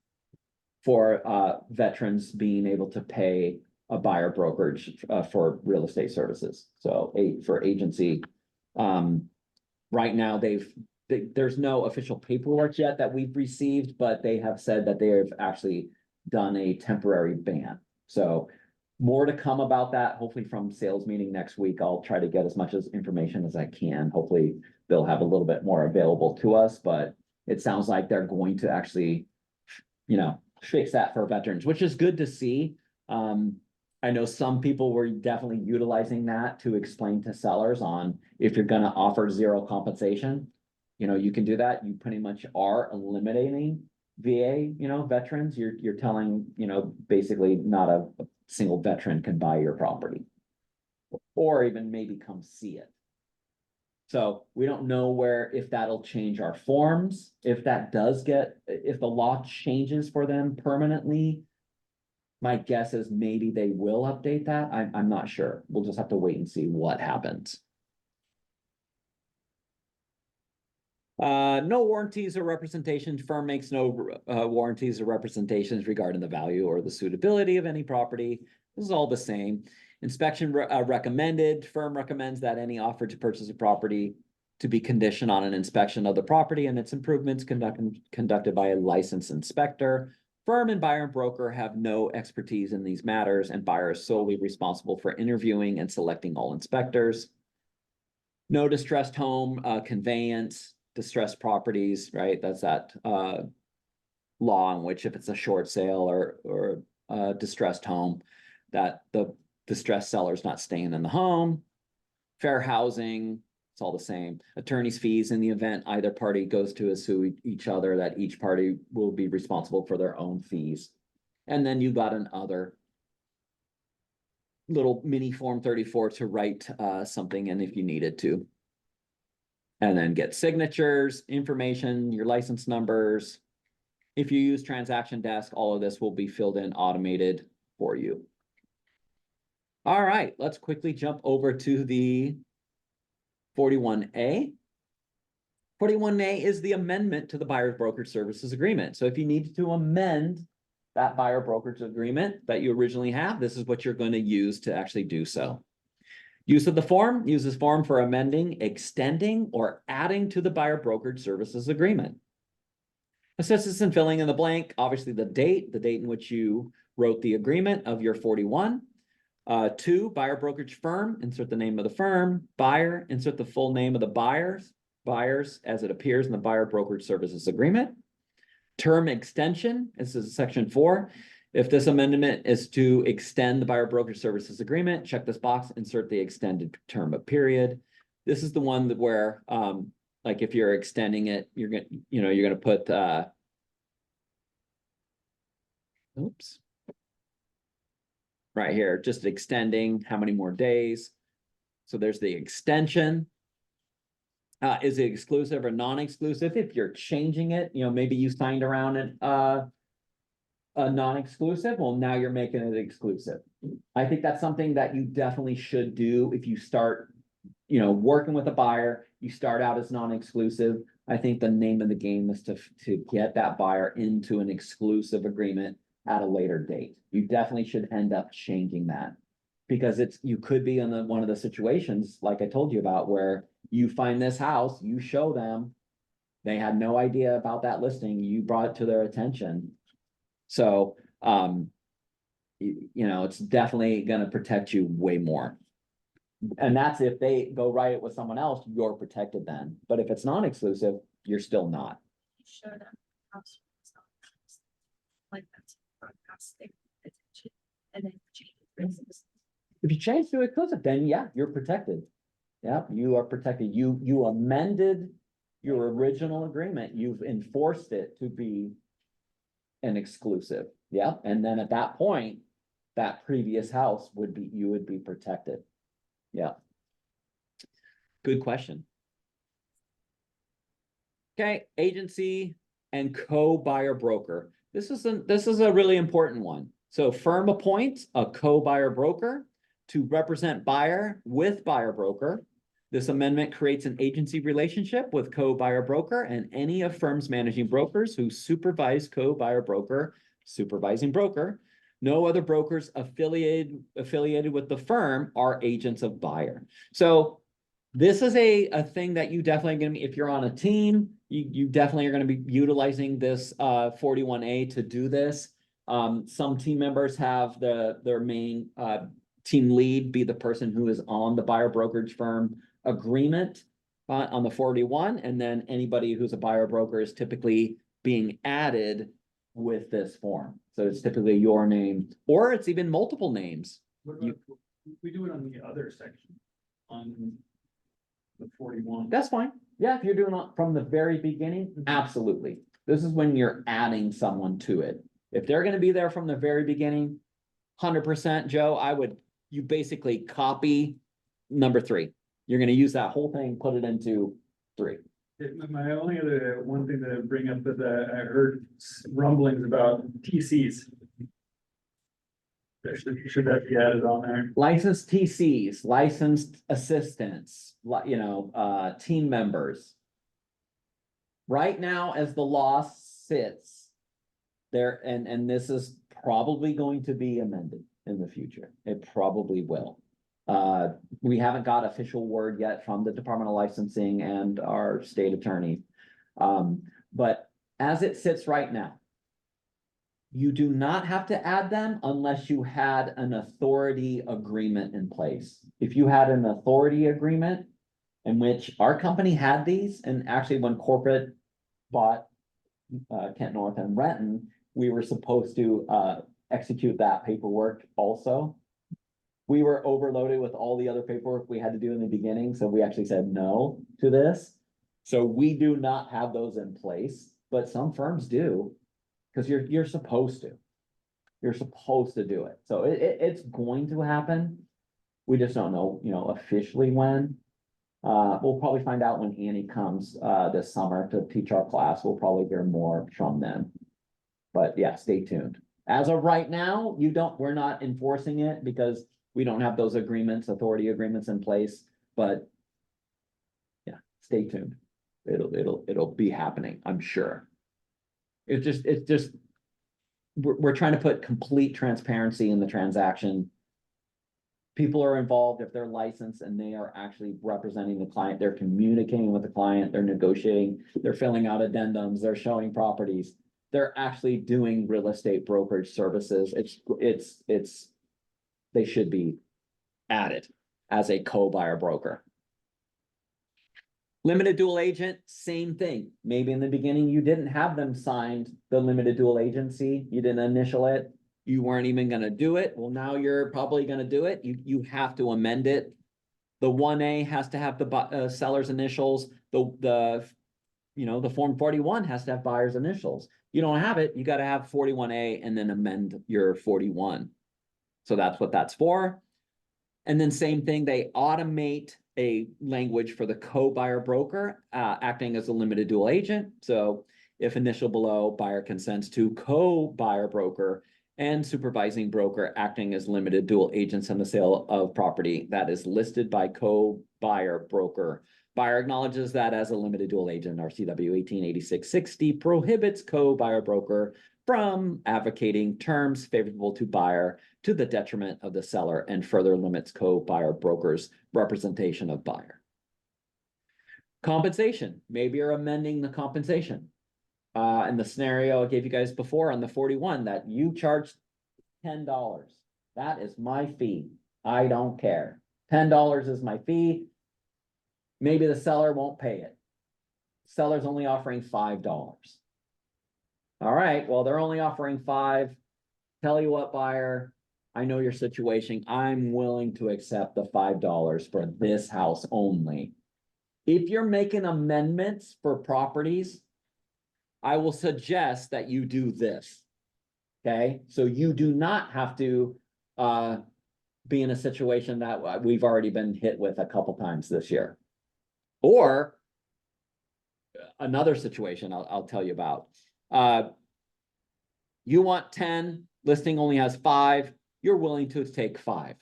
for veterans being able to pay a buyer brokerage for real estate services. So for agency, right now there's no official paperwork yet that we've received, but they have said that they have actually done a temporary ban. So more to come about that, hopefully from sales meeting next week. I'll try to get as much information as I can. Hopefully they'll have a little bit more available to us, but it sounds like they're going to actually, fix that for veterans, which is good to see. I know some people were definitely utilizing that to explain to sellers on if you're gonna offer zero compensation, you can do that. You pretty much are eliminating VA, veterans. You're telling, basically not a single veteran can buy your property or even maybe come see it. So we don't know if that'll change our forms, if the law changes for them permanently. My guess is maybe they will update that. I'm not sure. We'll just have to wait and see what happens. No warranties or representations. Firm makes no warranties or representations regarding the value or the suitability of any property. This is all the same. Inspection recommended. Firm recommends that any offer to purchase a property to be conditioned on an inspection of the property and its improvements conducted by a licensed inspector. Firm and buyer and broker have no expertise in these matters, and buyer is solely responsible for interviewing and selecting all inspectors. No distressed home, conveyance, distressed properties, right? That's that, law in which if it's a short sale or a distressed home, that the distressed seller's not staying in the home. Fair housing, it's all the same. Attorney's fees in the event either party goes to sue each other, that each party will be responsible for their own fees. And then you got an other little mini form 34 to write something in if you needed to. And then get signatures, information, your license numbers. If you use transaction desk, all of this will be filled in automated for you. All right, let's quickly jump over to the 41A. 41A is the amendment to the buyer's brokerage services agreement. So if you need to amend that buyer brokerage agreement that you originally have, this is what you're going to use to actually do so. Use of the form, use this form for amending, extending, or adding to the buyer brokerage services agreement. Assistance in filling in the blank, obviously the date in which you wrote the agreement of your 41. 2, buyer brokerage firm, insert the name of the firm. Buyer, insert the full name of the buyers as it appears in the buyer brokerage services agreement. Term extension, this is section 4. If this amendment is to extend the buyer brokerage services agreement, check this box, insert the extended term of period. This is the one that where, like if you're extending it, you're gonna put, oops. Right here, just extending how many more days. So there's the extension. Is it exclusive or non-exclusive? If you're changing it, maybe you signed around it, a non-exclusive, well, now you're making it exclusive. I think that's something that you definitely should do if you start, working with a buyer, you start out as non-exclusive. I think the name of the game is to get that buyer into an exclusive agreement at a later date. You definitely should end up changing that because you could be in one of the situations like I told you about where you find this house, you show them, they had no idea about that listing, you brought it to their attention. So, it's definitely going to protect you way more. And that's if they go write it with someone else, you're protected then. But if it's non-exclusive, you're still not. Show them. Like that's attention and then change it. If you change to exclusive, then yeah, you're protected. Yeah, you are protected. You amended your original agreement. You've enforced it to be an exclusive. Yeah, and then at that point, that previous house you would be protected. Yeah. Good question. Okay, agency and co-buyer broker. This is a really important one. So firm appoints a co-buyer broker to represent buyer with buyer broker. This amendment creates an agency relationship with co-buyer broker and any of firm's managing brokers who supervise co-buyer broker, supervising broker. No other brokers affiliated with the firm are agents of buyer. So this is a thing that you definitely gonna be, if you're on a team, you definitely are gonna be utilizing this 41A to do this. Some team members have their main team lead be the person who is on the buyer brokerage firm agreement on the 41, and then anybody who's a buyer broker is typically being added with this form. So it's typically your name, or it's even multiple names. What about if we do it on the other section, on the 41? That's fine. Yeah, if you're doing it from the very beginning, absolutely. This is when you're adding someone to it. If they're gonna be there from the very beginning, 100%, Joe, you basically copy number 3. You're gonna use that whole thing, put it into 3. My only other one thing to bring up that I heard rumblings about TCs. Should that be added on there? Licensed TCs, licensed assistants, team members. Right now, as the law sits there, and this is probably going to be amended in the future. It probably will. We haven't got official word yet from the Department of Licensing and our state attorney. But as it sits right now, you do not have to add them unless you had an authority agreement in place. If you had an authority agreement, in which our company had these, and actually when corporate bought Kent North and Renton, we were supposed to execute that paperwork also. We were overloaded with all the other paperwork we had to do in the beginning, so we actually said no to this. So we do not have those in place, but some firms do, because you're supposed to. You're supposed to do it. So it's going to happen. We just don't know, officially when. We'll probably find out when Annie comes this summer to teach our class. We'll probably hear more from them. But yeah, stay tuned. As of right now, we're not enforcing it because we don't have those authority agreements in place, but yeah, stay tuned. It'll be happening, I'm sure. It's just we're trying to put complete transparency in the transaction. People are involved if they're licensed and they are actually representing the client. They're communicating with the client, they're negotiating, they're filling out addendums, they're showing properties. They're actually doing real estate brokerage services. They should be added as a co-buyer broker. Limited dual agent, same thing. Maybe in the beginning, you didn't have them signed the limited dual agency. You didn't initial it. You weren't even gonna do it. Well, now you're probably gonna do it. You have to amend it. The 1A has to have the seller's initials. The Form 41 has to have buyer's initials. You don't have it, you gotta have 41A and then amend your 41. So that's what that's for. And then same thing, they automate a language for the co-buyer broker acting as a limited dual agent. So if initial below, buyer consents to co-buyer broker and supervising broker acting as limited dual agents in the sale of property that is listed by co-buyer broker. Buyer acknowledges that as a limited dual agent, RCW 188660 prohibits co-buyer broker from advocating terms favorable to buyer to the detriment of the seller and further limits co-buyer broker's representation of buyer. Compensation, maybe you're amending the compensation. In the scenario I gave you guys before on the 41 that you charged $10. That is my fee. I don't care. $10 is my fee. Maybe the seller won't pay it. Seller's only offering $5. All right, well, they're only offering $5. Tell you what, buyer, I know your situation. I'm willing to accept the $5 for this house only. If you're making amendments for properties, I will suggest that you do this. Okay, so you do not have to be in a situation that we've already been hit with a couple times this year. Or another situation I'll tell you about. You want 10, listing only has 5, you're willing to take 5.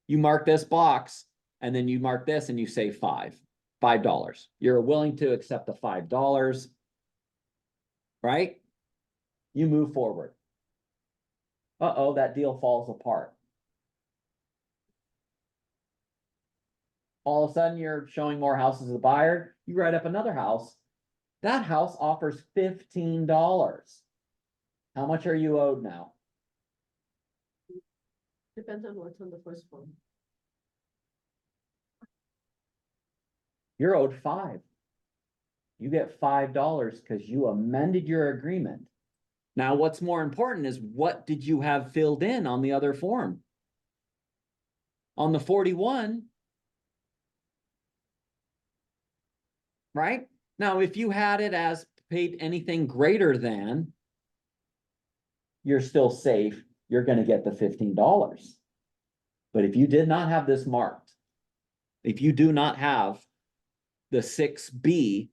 You mark this box and then you mark this and you say $5. You're willing to accept the $5, right? You move forward. Uh-oh, that deal falls apart. All of a sudden you're showing more houses to the buyer, you write up another house. That house offers $15. How much are you owed now? Depends on what's on the first one. You're owed $5. You get $5 because you amended your agreement. Now, what's more important is what did you have filled in on the other form? On the 41, right? Now, if you had it as paid anything greater than, you're still safe. You're going to get the $15. But if you did not have this marked, if you do not have the 6B,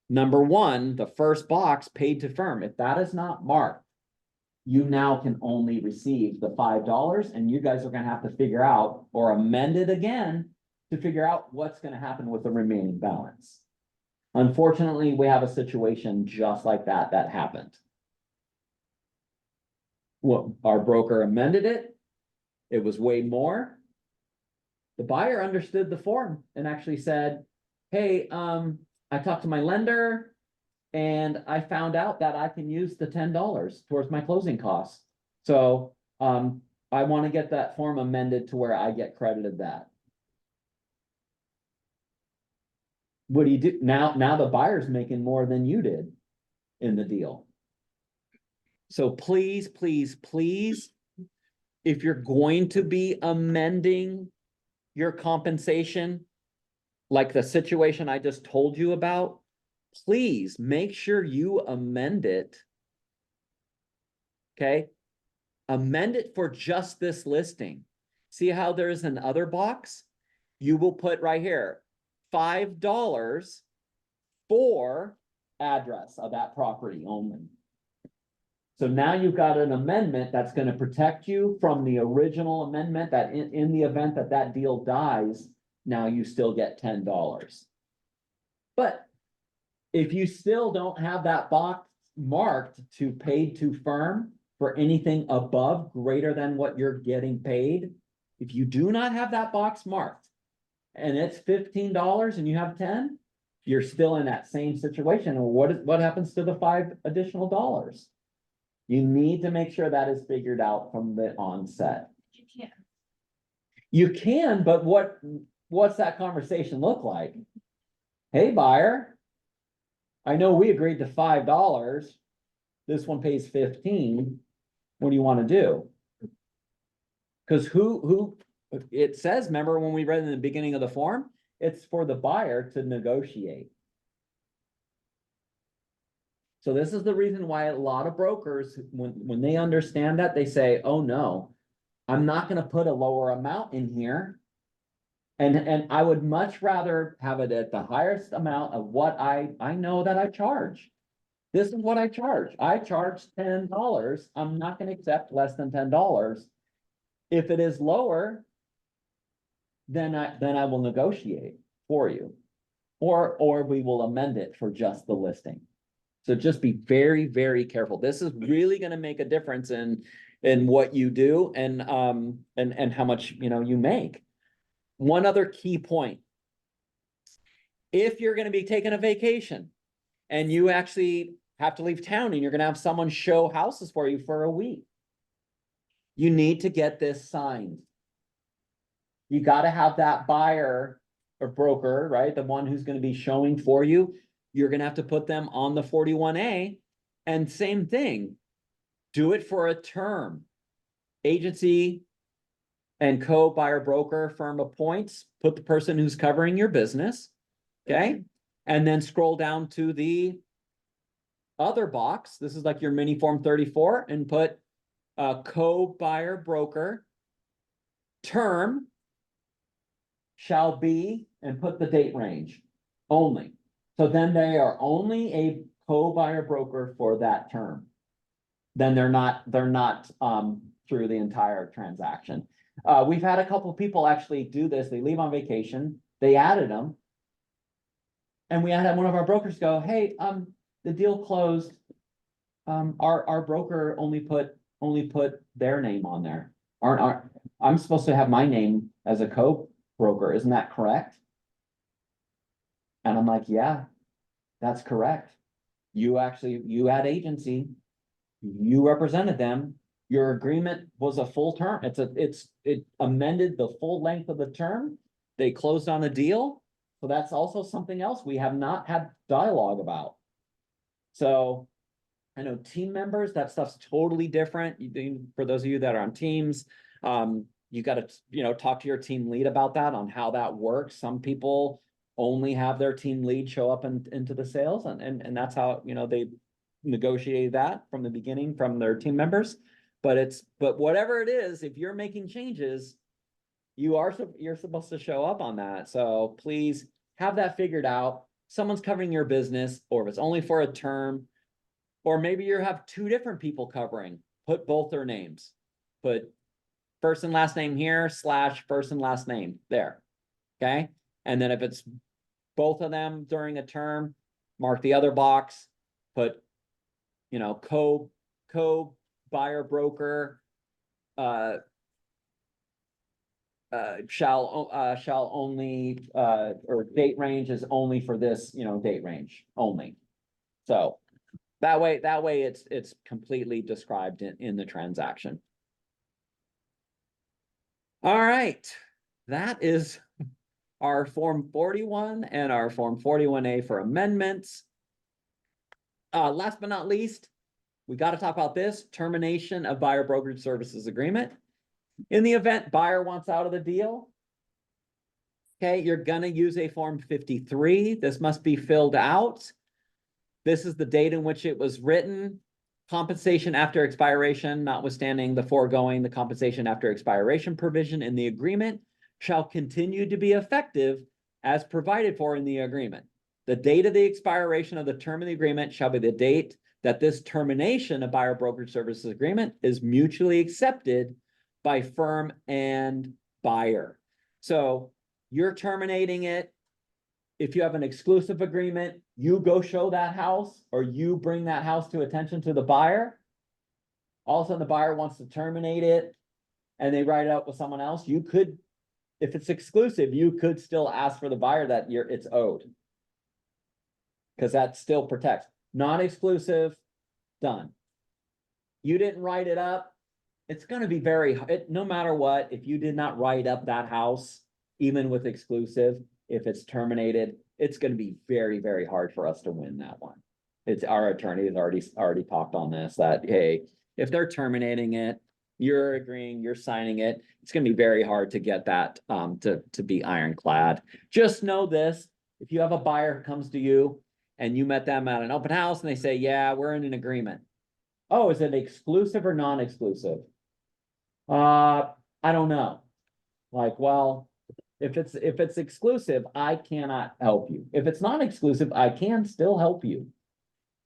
number 1, the first box paid to firm, if that is not marked, you now can only receive the $5 and you guys are going to have to figure out or amend it again to figure out what's going to happen with the remaining balance. Unfortunately, we have a situation just like that happened. Well, our broker amended it. It was way more. The buyer understood the form and actually said, hey, I talked to my lender and I found out that I can use the $10 towards my closing costs. So I want to get that form amended to where I get credited that. what do you do? Now the buyer's making more than you did in the deal. So please, please, please, if you're going to be amending your compensation, like the situation I just told you about, please make sure you amend it. Okay? Amend it for just this listing. See how there's an other box? You will put right here, $5 for address of that property only. So now you've got an amendment that's going to protect you from the original amendment that in the event that that deal dies, now you still get $10. But if you still don't have that box marked to paid to firm for anything above greater than what you're getting paid, if you do not have that box marked and it's $15 and you have 10, you're still in that same situation. And what happens to the $5 additional? You need to make sure that is figured out from the onset. You can't. You can, but what's that conversation look like? Hey, buyer, I know we agreed to $5. This one pays 15. What do you want to do? Because who it says, remember when we read in the beginning of the form, it's for the buyer to negotiate. So this is the reason why a lot of brokers, when they understand that, they say, oh no, I'm not going to put a lower amount in here. And I would much rather have it at the highest amount of what I know that I charge. This is what I charge. I charge $10. I'm not going to accept less than $10. If it is lower, then I will negotiate for you. Or we will amend it for just the listing. So just be very, very careful. This is really going to make a difference in what you do and how much you make. One other key point. If you're going to be taking a vacation and you actually have to leave town and you're going to have someone show houses for you for a week, you need to get this signed. You got to have that buyer or broker, right? The one who's going to be showing for you. You're going to have to put them on the 41A. And same thing, do it for a term. Agency and co-buyer broker firm appoints, put the person who's covering your business, okay? And then scroll down to the other box. This is like your mini form 34 and put co-buyer broker term shall be and put the date range only. So then they are only a co-buyer broker for that term. Then they're not through the entire transaction. We've had a couple of people actually do this. They leave on vacation, they added them. And we had one of our brokers go, hey, the deal closed. Our broker only put their name on there. I'm supposed to have my name as a co-broker, isn't that correct? And I'm like, yeah, that's correct. You had agency, you represented them. Your agreement was a full term. It amended the full length of the term. They closed on the deal. So that's also something else we have not had dialogue about. So I know team members, that stuff's totally different. For those of you that are on teams, you got to, talk to your team lead about that, on how that works. Some people only have their team lead show up into the sales, and that's how, they negotiate that from the beginning from their team members. But whatever it is, if you're making changes, you're supposed to show up on that. So please have that figured out. Someone's covering your business, or if it's only for a term, or maybe you have two different people covering, put both their names. Put first and last name here / first and last name there. Okay. And then if it's both of them during a term, mark the other box, put, co-buyer broker, shall only, or date range is only for this, date range only. So that way it's completely described in the transaction. All right, that is our Form 41 and our Form 41A for amendments. Last but not least, we got to talk about this termination of buyer brokerage services agreement. In the event buyer wants out of the deal, okay, you're gonna use a Form 53. This must be filled out. This is the date in which it was written. Compensation after expiration, notwithstanding the foregoing, the compensation after expiration provision in the agreement shall continue to be effective as provided for in the agreement. The date of the expiration of the term of the agreement shall be the date that this termination of buyer brokerage services agreement is mutually accepted by firm and buyer. So you're terminating it. If you have an exclusive agreement, you go show that house or you bring that house to attention to the buyer. All of a sudden the buyer wants to terminate it and they write it up with someone else. You could, if it's exclusive, you could still ask for the buyer that it's owed. Because that still protects. Non-exclusive, done. You didn't write it up. It's going to be no matter what, if you did not write up that house, even with exclusive, if it's terminated, it's going to be very, very hard for us to win that one. It's our attorney has already talked on this, that, hey, if they're terminating it, you're agreeing, you're signing it, it's going to be very hard to get that to be ironclad. Just know this, if you have a buyer who comes to you and you met them at an open house and they say, yeah, we're in an agreement. Oh, is it exclusive or non-exclusive? I don't know. Like, well, if it's exclusive, I cannot help you. If it's non-exclusive, I can still help you.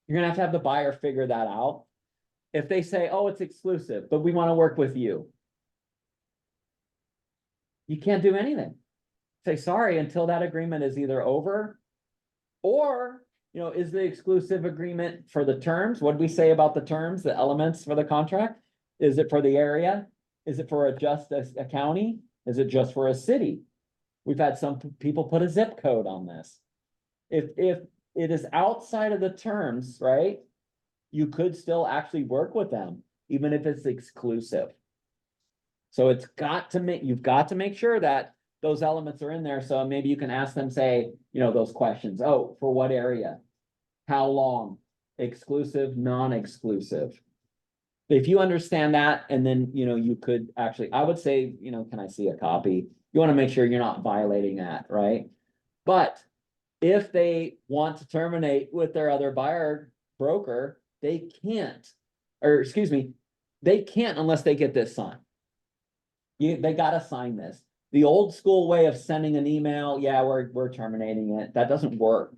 You're gonna have the buyer figure that out. If they say, oh, it's exclusive, but we want to work with you, you can't do anything. Say, sorry, until that agreement is either over or, is the exclusive agreement for the terms? What did we say about the terms, the elements for the contract? Is it for the area? Is it for just a county? Is it just for a city? We've had some people put a zip code on this. If it is outside of the terms, right? You could still actually work with them, even if it's exclusive. So you've got to make sure that those elements are in there. So maybe you can ask them, say, those questions. Oh, for what area? How long? Exclusive, non-exclusive. If you understand that, and then, you could actually, I would say, can I see a copy? You want to make sure you're not violating that, right? But if they want to terminate with their other buyer broker, they can't, they can't unless they get this signed. They got to sign this. The old school way of sending an email, yeah, we're terminating it. That doesn't work.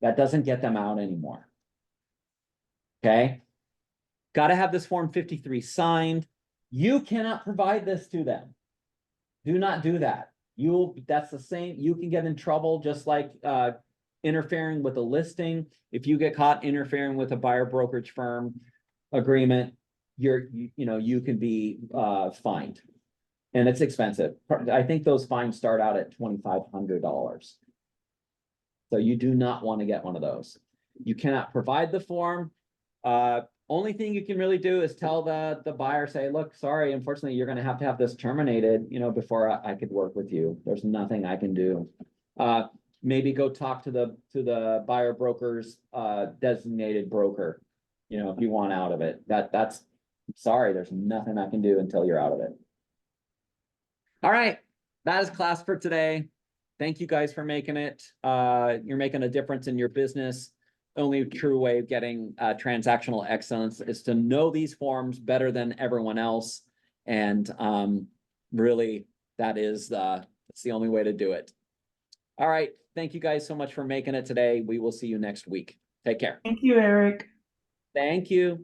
That doesn't get them out anymore. Okay. Got to have this Form 53 signed. You cannot provide this to them. Do not do that. That's the same. You can get in trouble just like interfering with a listing. If you get caught interfering with a buyer brokerage firm agreement, you can be fined. And it's expensive. I think those fines start out at $2,500. So you do not want to get one of those. You cannot provide the form. Only thing you can really do is tell the buyer, say, look, sorry, unfortunately, you're going to have this terminated, before I could work with you. There's nothing I can do. Maybe go talk to the buyer broker's designated broker, if you want out of it. That's sorry, there's nothing I can do until you're out of it. All right, that is class for today. Thank you guys for making it. You're making a difference in your business. Only true way of getting transactional excellence is to know these forms better than everyone else. And really, that's the only way to do it. All right. Thank you guys so much for making it today. We will see you next week. Take care. Thank you, Eric. Thank you.